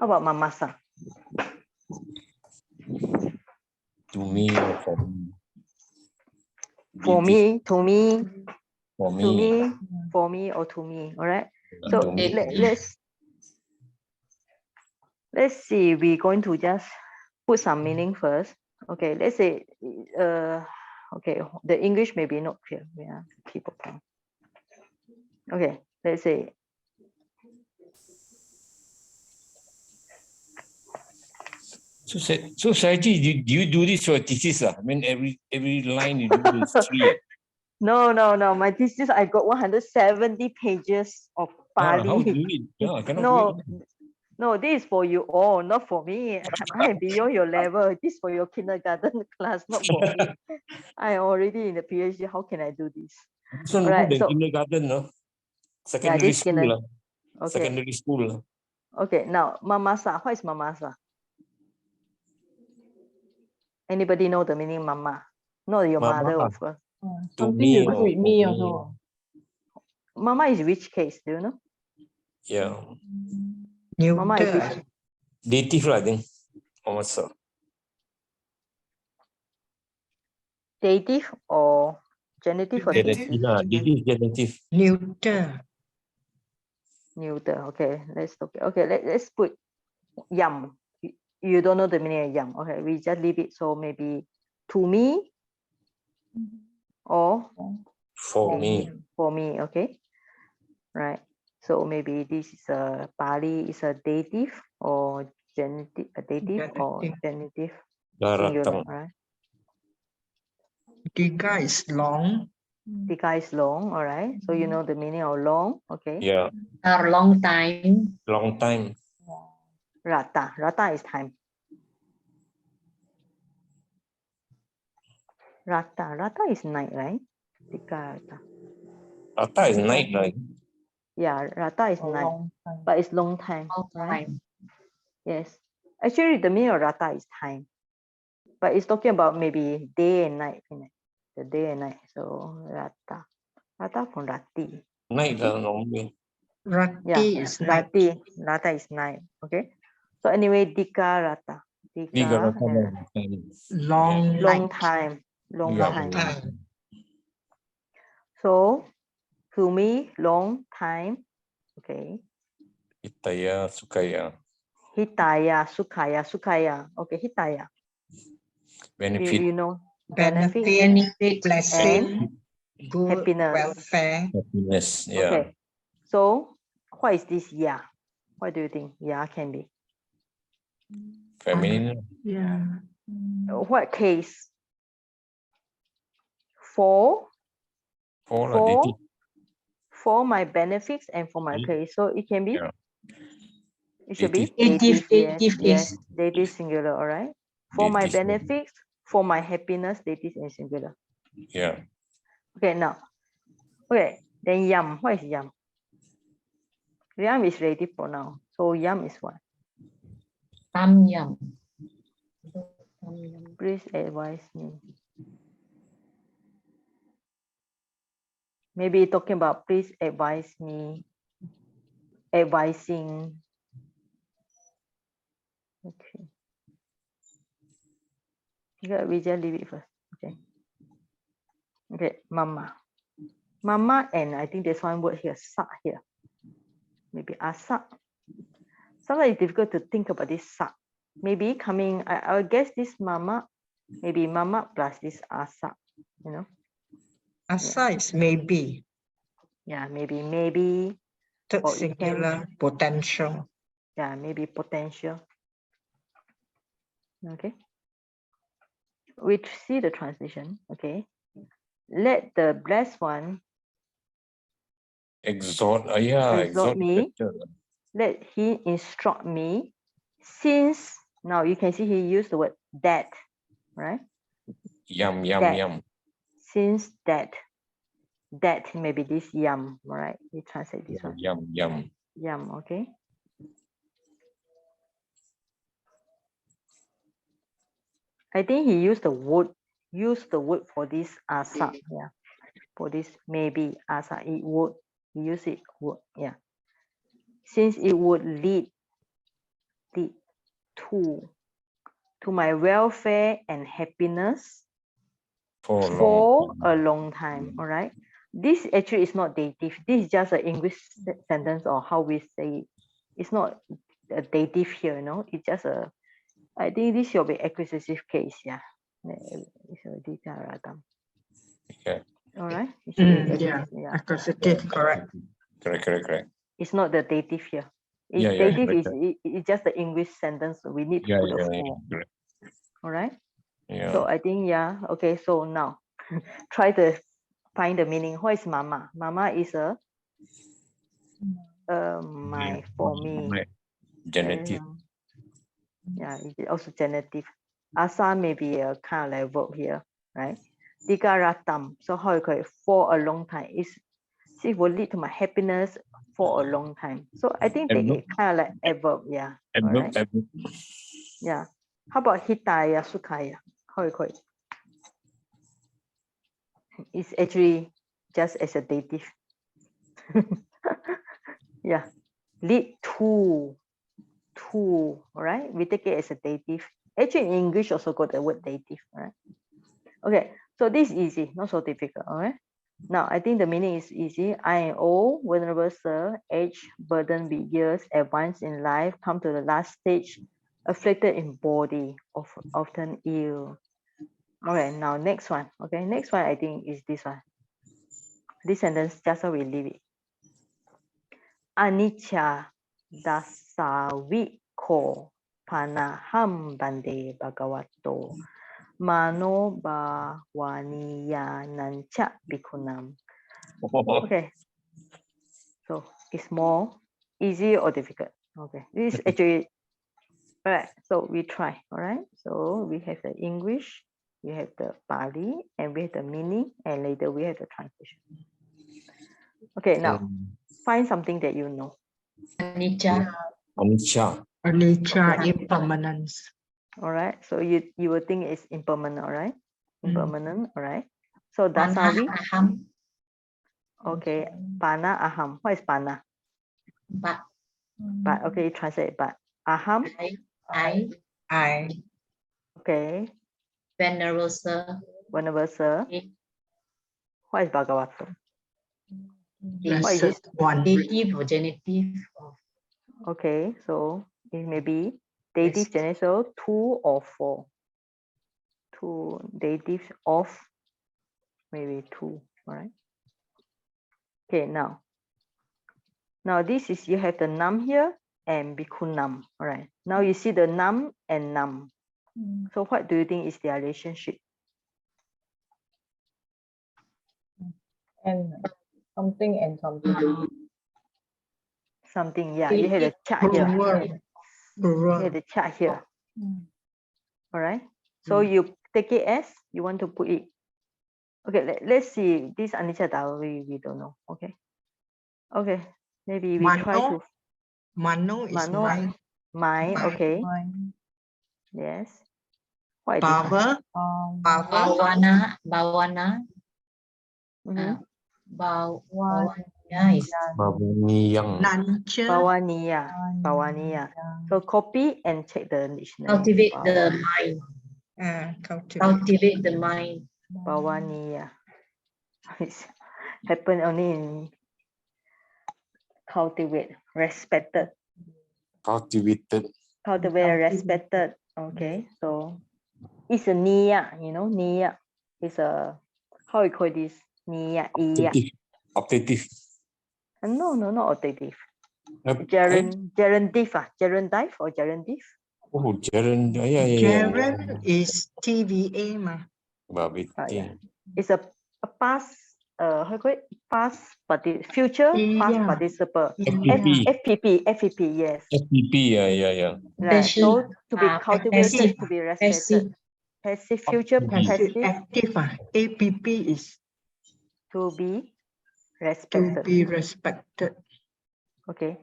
How about Mamasa? To me or for me. For me, to me, For to me. me, for me, or to me. All right. To So me. let's see. We're going to just put some meaning first. Okay. Let's say. Okay. The English may be not clear. Yeah. Keep on. Okay. Let's say. So Saiji, do you do this for thesis? I mean, every line you do is 3. No. My thesis, I got 170 pages of How Pali. do it? Yeah, I cannot No, do it. no, this is for you all, not for me. I am beyond your level. This is for your kindergarten class, not for me. I am already in the PhD. How can I do this? This one Alright, more than so- kindergarten, no? Secondary this school. kinder- lah. Okay. Secondary school. lah. Okay, now Mamasa. What is Mamasa? Anybody know the meaning Mama? Not your mother, Mama. of course. Something me, to do no, with for me me. also. Mama is which case? Do you know? Yeah. Mama is Neuter. which? Dative lah, I think. Mama. Dative or genitive or Genitive dative? lah. Dative, genitive. Neuter. Neuter. Okay, let's let's put yam. You don't know the meaning of yam. Okay, we just leave it. So maybe to me or For me. for me. Okay, right. So maybe this is a Pali is a dative or genitive, a dative or genitive singular. Daratang. Right. Diga is long. Tika is long. All right. So you know the meaning of long. Okay. Yeah. A long time. Long time. Rata. Rata is time. Rata. Rata is night, right? Tika rata. Rata is night, right? Yeah, rata is A night, long time. but it's long time, Long right? time. Yes. Actually, the meaning of rata is time, but it's talking about maybe day and night. The day and night. So rata. Rata from rati. Night lah, normally. Rati Yeah, is night. rati. Rata is night. Okay. So anyway, dika rata. Diga Dika. rata long time. Long Long night. time. Long Yeah. time. Time. So to me, long time. Okay. Taya, Sukaya. Hitaya, Sukaya, Sukaya. Okay, Hitaya. Benefit, You know, Benefit, Benefit blessing, good, happiness. welfare. happiness. Yeah. Okay. So what is this ya? What do you think ya can be? Feminine. Yeah. What case? For Deity. for my benefits and for my case. So it can be, Yeah. it should be Dative, yes, dative yes, case. dative singular, all right. For my Dative. benefits, for my happiness, dative and singular. Yeah. Okay, now, okay, then yam, what is yam? Yam is relative pronoun. So yam is what? Tam yum. Tam yum. Please advise me. Maybe talking about please advise me, advising. Okay. Yeah, we just leave it first. Okay. Okay, mama. Mama, and I think there's one word here, sa here. Maybe asa. Sometimes it's difficult to think about this sa. Maybe coming, I guess this mama, maybe mama plus this asa, you know? Asa is maybe. Yeah, maybe, Third or it can, singular, potential. yeah, maybe potential. Okay. We see the translation, okay? Let the blessed one Exhort. Yeah. exhort me. Better. Let he instruct me, since now you can see he used the word that, right? Yum, yum, That. yum. Since that maybe this yum, right? We translate this one. Yum, yum. Yum, okay. I think he used the word for this asa, yeah. For this maybe asa, it would, he used it would, yeah. Since it would lead to my welfare and happiness for a long time, all right? This actually is not dative. This is just an English sentence, or how we say it. It's not a dative here, no? It's just a, I think this should be accusative case, yeah. Yeah. All right? It should be Yeah, yeah. accusative, correct. Correct. It's not the dative here. Yeah, Dative correct. it's just the English sentence. We need to put a for. Correct. All right? Yeah. So I think, yeah, okay, so now try to find the meaning. What is mama? Mama is a my, for me. Genitive. Yeah, it's also genitive. Asa may be a kind of like verb here, right? Digaratam. So how you call it? For a long time. It will lead to my happiness for a long time. So I think they kind of like adverb, yeah. All right. Yeah. How about hitaya, sukaya? How you call it? It's actually just as a dative. Yeah. Lead to, all right? We take it as a dative. Actually, in English also got the word dative, all right? Okay, so this is easy, not so difficult, all right? Now, I think the meaning is easy. I am old, vulnerable, sir, age, burdened with years, advanced in life, come to the last stage, afflicted in body, often ill. Okay, now next one. Okay, next one I think is this one. This sentence, just so we leave it. Anicca dasaviko panaham bande bhagavato mano bhavaniya nancha bhikkhunam. Okay, so it's more easy or difficult? Okay, this is actually, all right, so we try, all right? So we have the English, we have the Pali, and we have the meaning, and later we have the translation. Okay, now find something that you know. Anicca. Anicca, impermanence. All right, so you will think it's impermanent, all right? Impermanent, all right? So Pana dasavi, aham. okay, pana aham. What is pana? But. But, okay, translate but. Aham, I. okay. Venerable sir. Venerable sir. What is bhagavato? What is Blessed this? one. Dative or genitive of Okay, so it may be dative Yes. genitive 2 or 4. 2 dative of maybe 2, right? Okay, now this is you have the num here and bhikkhu-nam, all right? Now you see the num and nam. So what do you think is their relationship? And something and something. Something, yeah, you have the chart here. Plural. You have Plural. the chart here, all right? So Mm. you take it as you want to put it. Okay, let's see. This anicca we don't know, okay? Okay, maybe we try to. Mano is Mano, mine. mine, okay, Mine. yes. What is this one? Power. Power. Bawana, bawana, Mhm. bawana is Babuniyang. Nancha. Bawaniya, Bawaniya. So copy and check the dictionary. cultivate the mind, Cultivate. cultivate the mind. Bawaniya. It's happen only in cultivate, respected. Cultivated. Cultivate, respected. Okay, so it's a niya, you know, niya. It's a, how we call this? Niya, iya. Optative. Optative. No, not optative. Eh? Gerundive, gerundive or gerundive? Oh, Jaren. Yeah. Jaren is TVA ma. Babiti. It's a past, how you call it? Past, future past Yeah. participle. FPP. FPP, yes. FPP. Yeah. Right. So to be cultivated, Passive, to be passive. respected. Passive, future Passive. passive, Active. APP is to be to respected. be respected. Okay.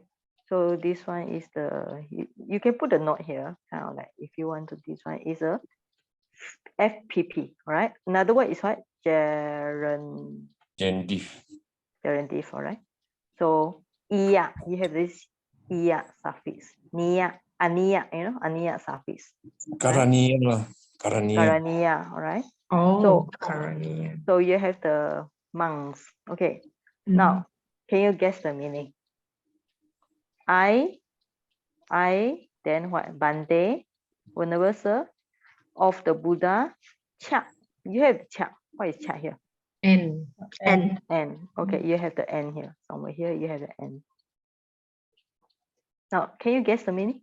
So this one is the, you can put a note here, kind of like if you want to, this one is a FPP, right? Another word is what? Gendiv. Gerundive, all right? So iya, you have this iya suffix. Nia, ania, you know, ania suffix. Karaniya lah. Karaniya. Karania, all right? Oh, Karania. So you have the monks. Okay. Now, can you guess the meaning? I, then what? Bante, Venerable Sir, of the Buddha, Cha. You have Cha. What is Cha here? And And N. Okay, you have the N here. Somewhere here, you have the N. Now, can you guess the meaning?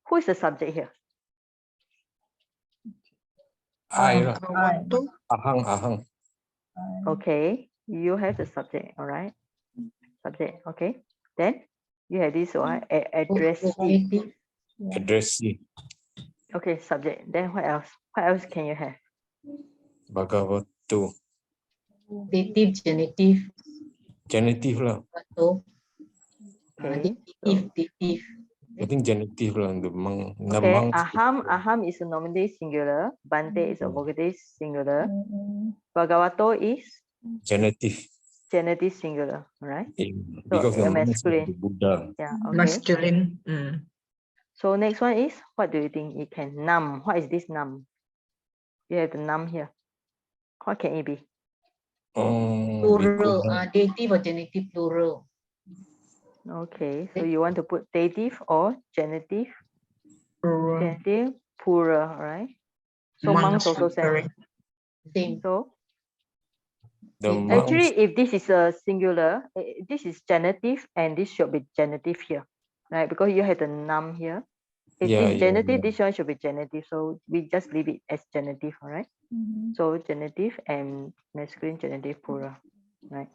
Who is the subject here? I lah. Bhagavato. Ahang. Okay, you have the subject, all right? Subject, okay. Then you have this one, addressee. vocative, Addressee. Okay, subject. Then what else? What else can you have? Bhagavato. dative, genitive, Genitive lah. vato, Okay. dative. I think genitive lah. The Okay, monks. aham is a nominative singular. Bante is a vocative singular. Bhagavato is Genitive. genitive singular, all right? Because So the a monks are masculine. the Buddha. Yeah, okay. Masculine. So next one is, what do you think it can? Nam. What is this nam? You have the nam here. What can it be? Plural, dative or genitive plural. Okay, so you want to put dative or genitive? Plural. Genitive, plural, right? So monks also same. Same. So The monks. actually, if this is a singular, this is genitive, and this should be genitive here, right? Because you have the nam here. If this genitive, this one should be genitive. So we just leave it as genitive, all right? So genitive and masculine genitive plural, right?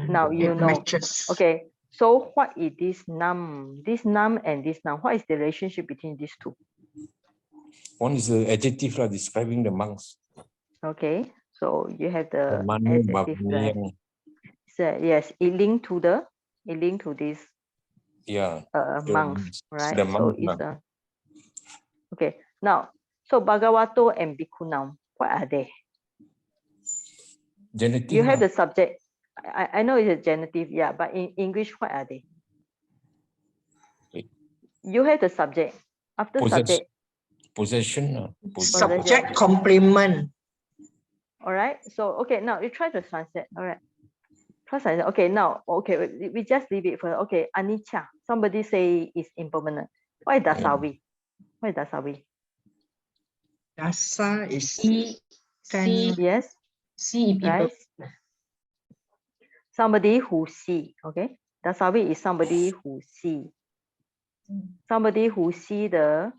Now you It know. matches. Okay, so what is this nam? This nam and this nam, what is the relationship between these two? One is the adjective lah, describing the monks. Okay, so you have the Manu adjective, right? Babuniyang. So yes, it linked to this Yeah. monks, right? The So monks it's lah. okay. Now, so Bhagavato and Bhikkhu-nam, what are they? Genitive. You have the subject. I know it's a genitive, yeah, but in English, what are they? You have the subject. After subject. Possession. Subject complement. All right. So okay, now you try to translate. All right. Plus, okay, now, okay, we just leave it for, okay, anicca. Somebody say it's impermanent. Why dasavi? Why dasavi? Dasa is See, see, Yes, see people. right? Somebody who see, okay? Dasavi is somebody who see. Somebody who see the,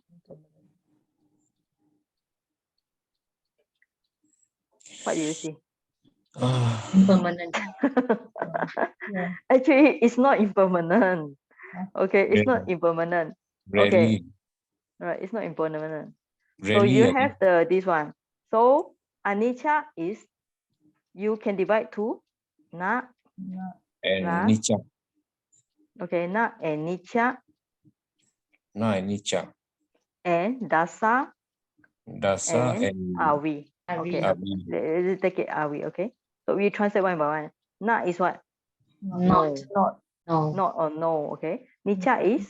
what do you see? Impermanent. Yeah. Actually, it's not impermanent. Okay, it's not impermanent. Okay, Rarely, right, it's not impermanent. So rarely. you I think. have the this one. So anicca is, you can divide to na, And la. Nicha. Okay, na and nicca Na and Nicha. and dasa Dasa and and avi. Avi. Okay, Avi. let's take it avi. Okay, so we translate one by one. Na is what? Not. Not. No. Not or no. Okay, nicca is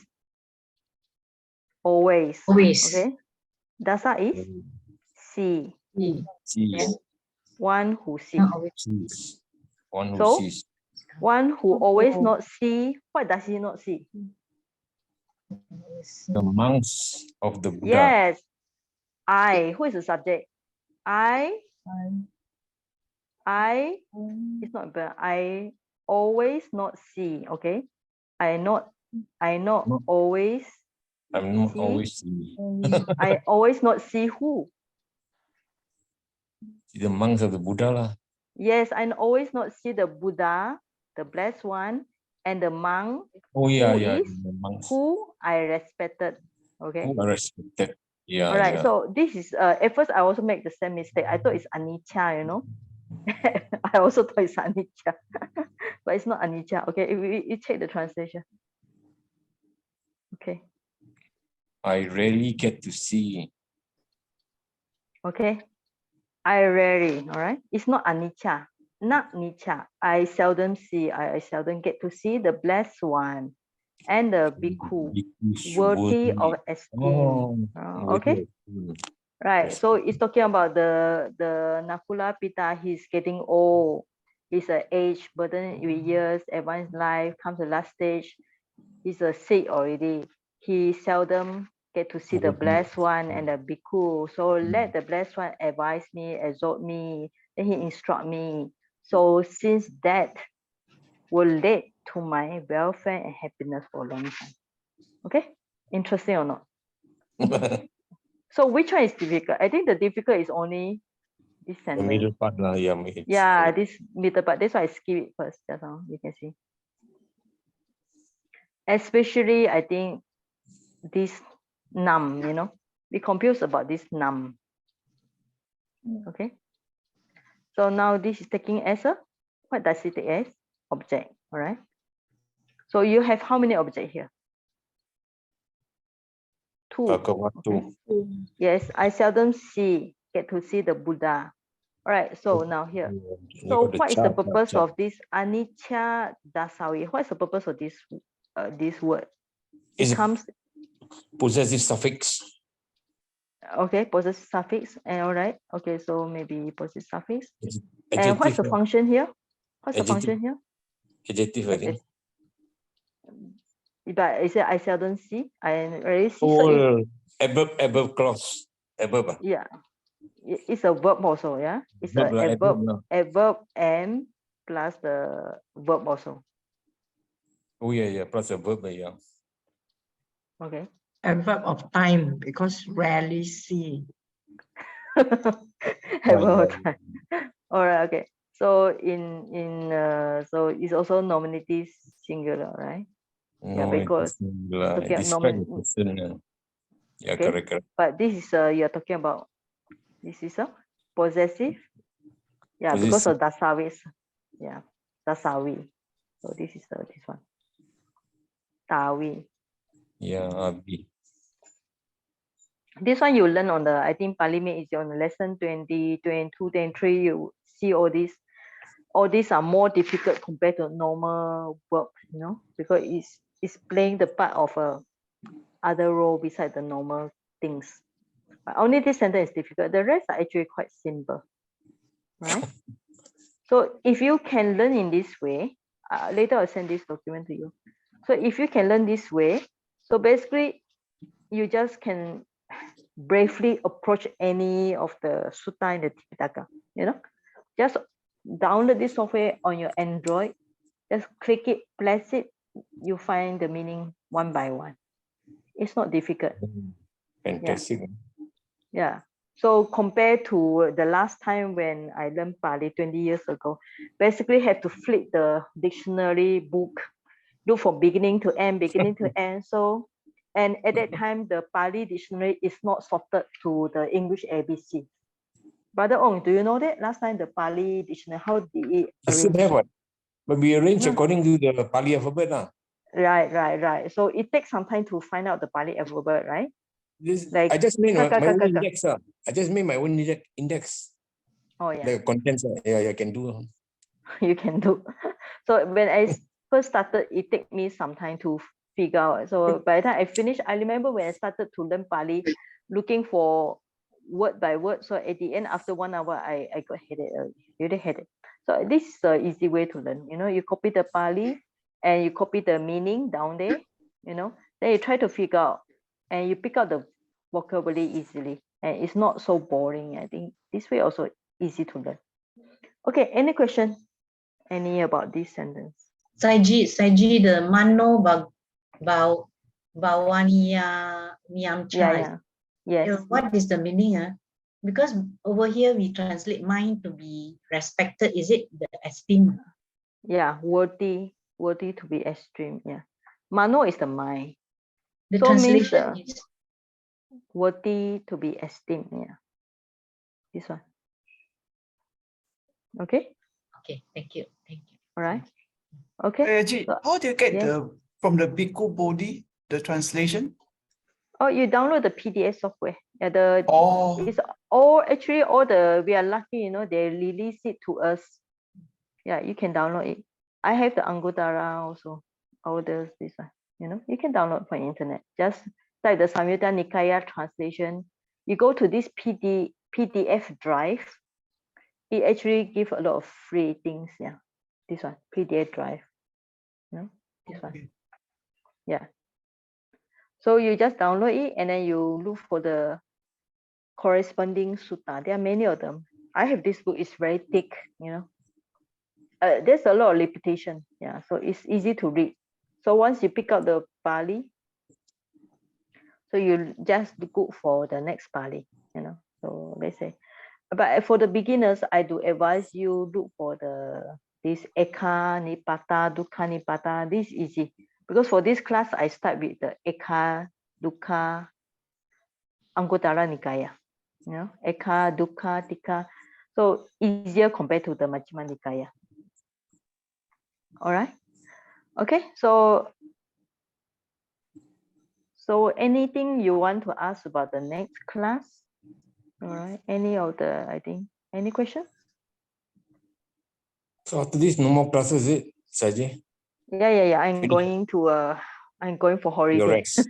always. Always. Okay, dasa is see, See. Sees. one who sees. Not always. Sees. One who So sees. one who always not see. What does he not see? The monks of the Buddha. Yes, I. Who is the subject? I. It's not bad. I always not see. Okay, I not No. always I'm not see. always see. I always not see who. The monks of the Buddha lah. Yes, I always not see the Buddha, the blessed one, and the monk Oh yeah, who yeah. is The monks who I respected. Okay. who are respected. Yeah, All right. yeah. So this is at first I also make the same mistake. I thought it's anicca, you know. I also thought it's anicca, but it's not anicca. Okay, we check the translation. Okay. I rarely get to see. Okay. I rarely. All right. It's not anicca. Not nicca. I seldom see. I seldom get to see the blessed one and the bhikkhu worthy of esteem. Okay. Right. So it's talking about the Nakula Pitta. He's getting old. He's an age burdened with years, advanced life, comes the last stage. He's a sick already. He seldom get to see the blessed one and the bhikkhu. So let the blessed one advise me, exhort me, then he instruct me. So since that will lead to my welfare and happiness for a long time. Okay, interesting or not? So which one is difficult? I think the difficult is only this The sentence. middle part lah, yeah. Yeah, this middle part. That's why I skip it first. Just now you can see. Especially, I think this num, you know, we confused about this num. Okay. So now this is taking as a, what does it take as? Object. All right. So you have how many objects here? Two. Bhagavatu. Okay. Yes, I seldom get to see the Buddha. All right. So now here. So what is the purpose of this anicca dasavi? What is the purpose of this word? It comes possessive suffix. Okay, possessive suffix. And all right. Okay, so maybe possessive suffix. Adjective, and what's the function here? What's adjective. the function here? Adjective, I think. But I said I seldom see. I already see. Oh, above clause. Above. Yeah. It's a verb also, yeah. It's a adverb and plus the verb also. Oh yeah, plus a verb, yeah. Okay. Adverb of time because rarely see. Adverb of time. All right. Okay. So so it's also nominative singular, right? Yeah, because describe the person. Yeah, okay. correct. But this is you're talking about. This is a possessive. Yeah, possessive. Because of dasavi. Yeah, dasavi. So this is this one. Tawi. Yeah, Abi. This one you learn on the, I think Pali is on the lesson 20, 22, 23. You see all these are more difficult compared to normal work, you know, because it's playing the part of a other role beside the normal things. But only this sentence is difficult. The rest are actually quite simple, right? So if you can learn in this way, later I'll send this document to you. So if you can learn this way, so basically you just can bravely approach any of the sutta in the Tipitaka, just download this software on your Android, just click it, place it, you find the meaning one by one. It's not difficult. Fantastic. Yeah. So compared to the last time when I learned Pali 20 years ago, basically had to flip the dictionary book, do from beginning to end. So, and at that time, the Pali dictionary is not sorted to the English ABC. Brother Ong, do you know that last time the Pali dictionary, how did it It should arrange? have one, but we arrange Yeah. according to the Pali alphabet. Right. So it takes some time to find out the Pali alphabet, right? Like, I just made my own ka. index. I just made my own index. Oh yeah. The contents. Yeah, I can do. You can do. So when I first started, it took me some time to figure out. So by the time I finished, I remember when I started to learn Pali, looking for word by word. So at the end, after 1 hour, I got headed, really headed. So this is an easy way to learn. You copy the Pali and you copy the meaning down there, then you try to figure out and you pick out the vocabulary easily. And it's not so boring. I think this way also easy to learn. Okay, any question? Any about this sentence? Saiji, the mano bawaniya Yeah. Yes. What is the meaning? Because over here we translate mind to be respected. Is it the esteem? Yeah, worthy to be esteemed. Yeah. Mano is the mind. The So means translation is worthy to be esteemed. Yeah. This one. Okay. okay. Thank you. All right. Okay. So, how do you get yes. from the Bhikkhu Bodhi, the translation? Oh, you download the PDF software. Yeah, it's actually all we are lucky, they release it to us. Yeah, you can download it. I have the Anguttara also. All this one. You can download from internet. Just like the Samyutta Nikaya translation. You go to this PDF drive. It actually gives a lot of free things. Yeah, this one PDF drive. This one. Yeah. So you just download it and then you look for the corresponding sutta. There are many of them. I have this book. It's very thick. There's a lot of repetition. Yeah, so it's easy to read. So once you pick up the Pali, so you just go for the next Pali. So let's say, but for the beginners, I do advise you look for this Eka Nipata, Dukkha Nipata. This is easy because for this class I start with the Eka, Dukkha, Anguttara Nikaya. Eka, Dukkha, Tikka. So easier compared to the Majjhima Nikaya. All right. Okay. So anything you want to ask about the next class? All right. Any questions? So after this, no more classes, is it, Saji? Yeah. I'm going for holiday. Your rest.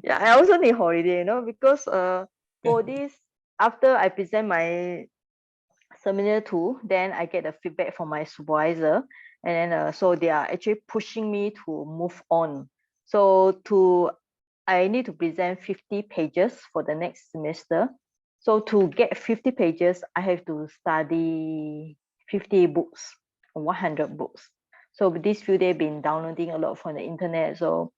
Yeah, I also need holiday, because for this, after I present my seminar 2, then I get the feedback from my supervisor, and then so they are actually pushing me to move on. So I need to present 50 pages for the next semester. So to get 50 pages, I have to study 50 books, 100 books. So these few days, been downloading a lot from the internet. So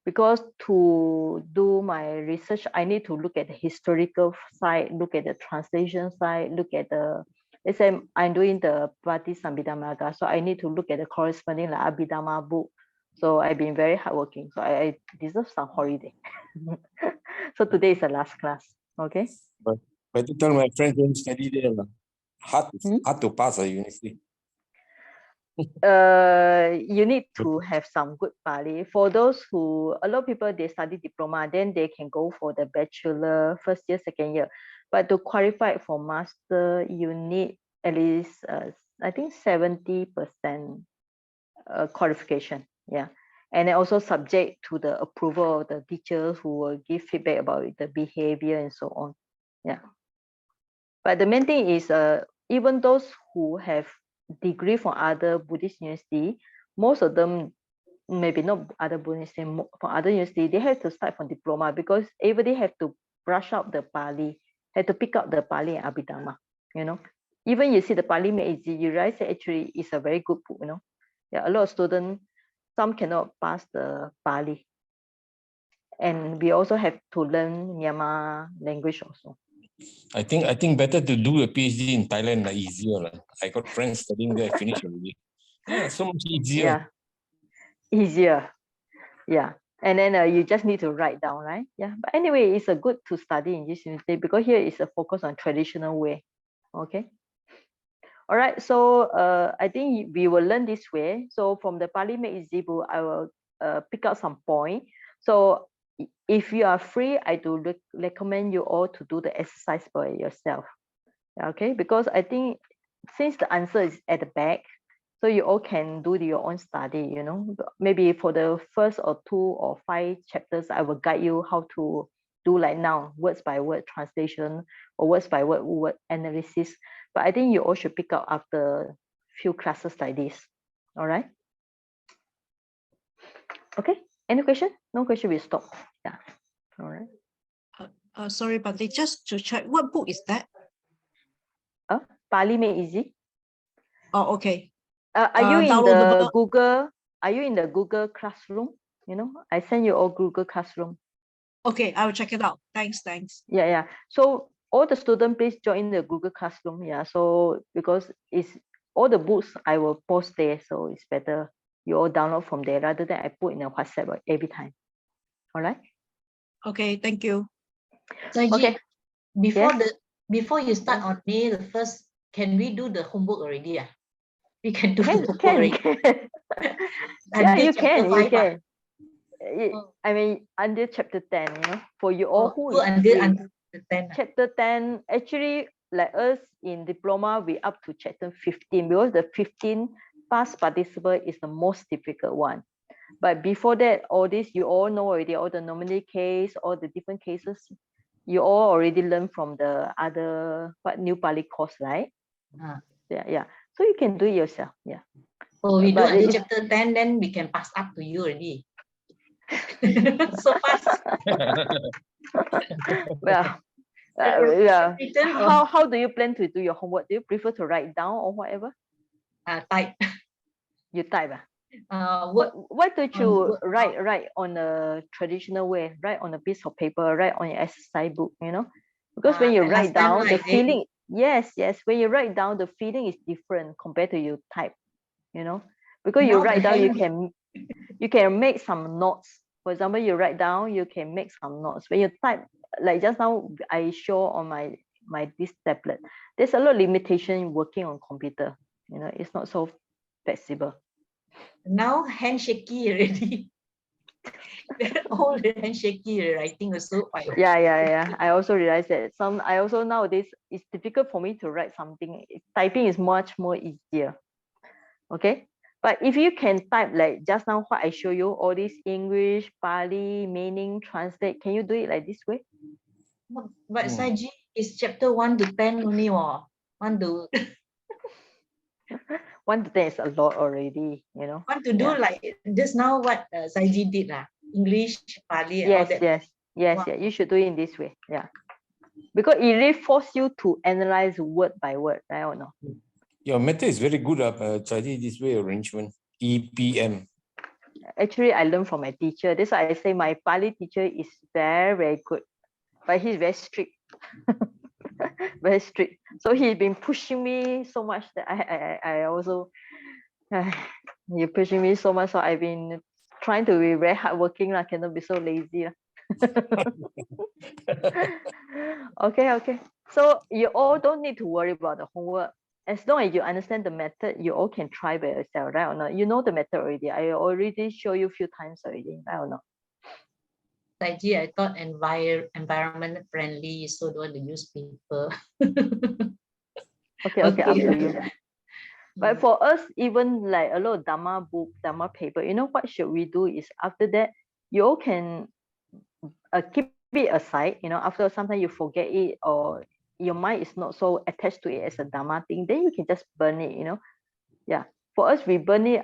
because to do my research, I need to look at the historical side, look at the translation side, look at let's say I'm doing the Pratisambhidhammaga, so I need to look at the corresponding Abhidhamma book. So I've been very hardworking. So I deserve some holiday. So today is the last class. Okay. But to tell my friends don't study there. Hard to pass a university. You need to have some good Pali. For those a lot of people, they study diploma, then they can go for the bachelor, first year, second year. But to qualify for master, you need at least, I think 70% qualification. Yeah. And then also subject to the approval of the teachers who will give feedback about the behavior and so on. Yeah. But the main thing is even those who have degree from other Buddhist university, most of them, maybe not other Buddhist, from other university, they have to start from diploma because everybody have to brush up the Pali, have to pick up the Pali and Abhidhamma, you know. Even you see the Pali Made Easy, you realize that actually it's a very good book, you know. Yeah, a lot of students, some cannot pass the Pali. And we also have to learn Myanmar language also. I think better to do a PhD in Thailand, easier. I got friends studying there, finished already. Yeah, so much easier. Yeah, easier. Yeah, and then you just need to write down, right? Yeah, but anyway, it's a good to study in this university because here is a focus on traditional way. Okay. All right, so I think we will learn this way. So from the Pali Made Easy book, I will pick out some point. So if you are free, I do recommend you all to do the exercise by yourself. Okay, because I think since the answer is at the back, so you all can do your own study, you know. Maybe for the first or 2 or 5 chapters, I will guide you how to do like now, words by word translation or words by word analysis. But I think you all should pick up after few classes like this. All right. Okay. Any question? No question, we stop. Yeah. All right. Sorry, but just to check, what book is that? Pali Made Easy. Oh, okay. Are you in the downloadable. Google? Are you in the Google Classroom? You know, I send you all Google Classroom. Okay, I will check it out. Thanks. Yeah, yeah. So all the students, please join the Google Classroom. Yeah. So because it's all the books I will post there, so it's better you all download from there rather than I put in a WhatsApp every time. All right. Okay, thank you. Saiji, Okay. before you start on May the 1st, can we do the homework already? We can do the homework Can. already. Yeah, Until you chapter can. 5, You can. I mean, under chapter 10, you know, for you all who is until free. the 10. Chapter 10, actually, like us in diploma, we up to chapter 15 because the 15 past participle is the most difficult one. But before that, all this, you all know already, all the nominee case, all the different cases, you all already learned from the other, new Pali course, right? Yeah. So you can do it yourself, yeah. So we do until chapter 10, then we can pass up to you already. So fast. Well, yeah. How do you plan to do your homework? Do you prefer to write down or whatever? Type. You type. Why don't you write on a traditional way? Write on a piece of paper, write on your exercise book, you know? Because when you write down, the feeling, yes, when you write down, the feeling is different compared to you type, you know? Because you write down, you can make some notes. For example, you write down, you can make some notes. When you type, like just now I show on my this tablet, there's a lot of limitation working on computer, you know, it's not so flexible. Now handshaky already. All the handshaky writing also. Yeah. I also realized that I also nowadays it's difficult for me to write something. Typing is much more easier. Okay. But if you can type like just now what I show you, all this English, Pali, meaning, translate, can you do it like this way? But Saiji is chapter 1 to 10 only. 1 to 1 to 10 is a lot already, you know. Want to do like just now what Saiji did, English, Pali, and all that. Yes, you should do it in this way. Yeah. Because it really forces you to analyze word by word, right or no? Your method is very good, Saiji, this way arrangement. EPM. Actually, I learned from my teacher. That's why I say my Pali teacher is very, very good. But he's very strict. Very strict. So he's been pushing me so much that I also you're pushing me so much. So I've been trying to be very hardworking. I cannot be so lazy. Okay. So you all don't need to worry about the homework. As long as you understand the method, you all can try by yourself, right or not? You know the method already. I already show you a few times already, right or not? Saiji, I thought environment friendly, so don't want to use paper. Okay, up to you. But for us, even like a lot of Dhamma book, Dhamma paper, you know what should we do is after that, you all can keep it aside, you know, after sometimes you forget it or your mind is not so attached to it as a Dharma thing, then you can just burn it, you know. Yeah. For us, we burn it.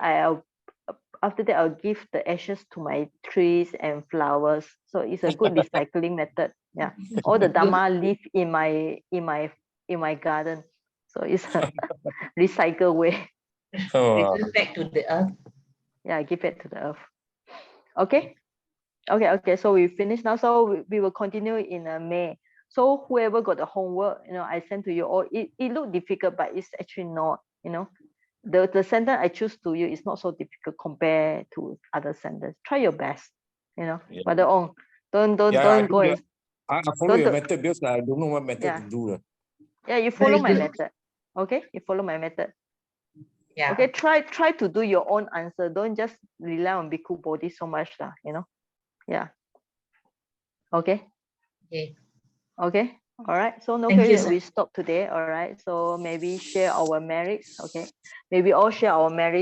After that, I'll give the ashes to my trees and flowers. So it's a good recycling method. Yeah. All the Dharma live in my garden. So it's a recycle way. Oh, Return back to the earth. Yeah, give it to the earth. Okay. Okay. So we finish now. So we will continue in May. So whoever got the homework, you know, I sent to you all. It looked difficult, but it's actually not. You know, the sentence I choose to you is not so difficult compared to other sentences. Try your best. You know, yeah. but don't Yeah, I go do and I follow your don't- method because I don't know what method Yeah. to do. yeah, you follow Very my good. method. Okay, you follow my method. Yeah. Okay, try to do your own answer. Don't just rely on Bhikkhu Bodhi so much, you know. Yeah. Okay. Okay. Okay. All right. So no Thank you, query. sir. We stop today. All right. So maybe share our merits. Okay. Maybe all share our merits.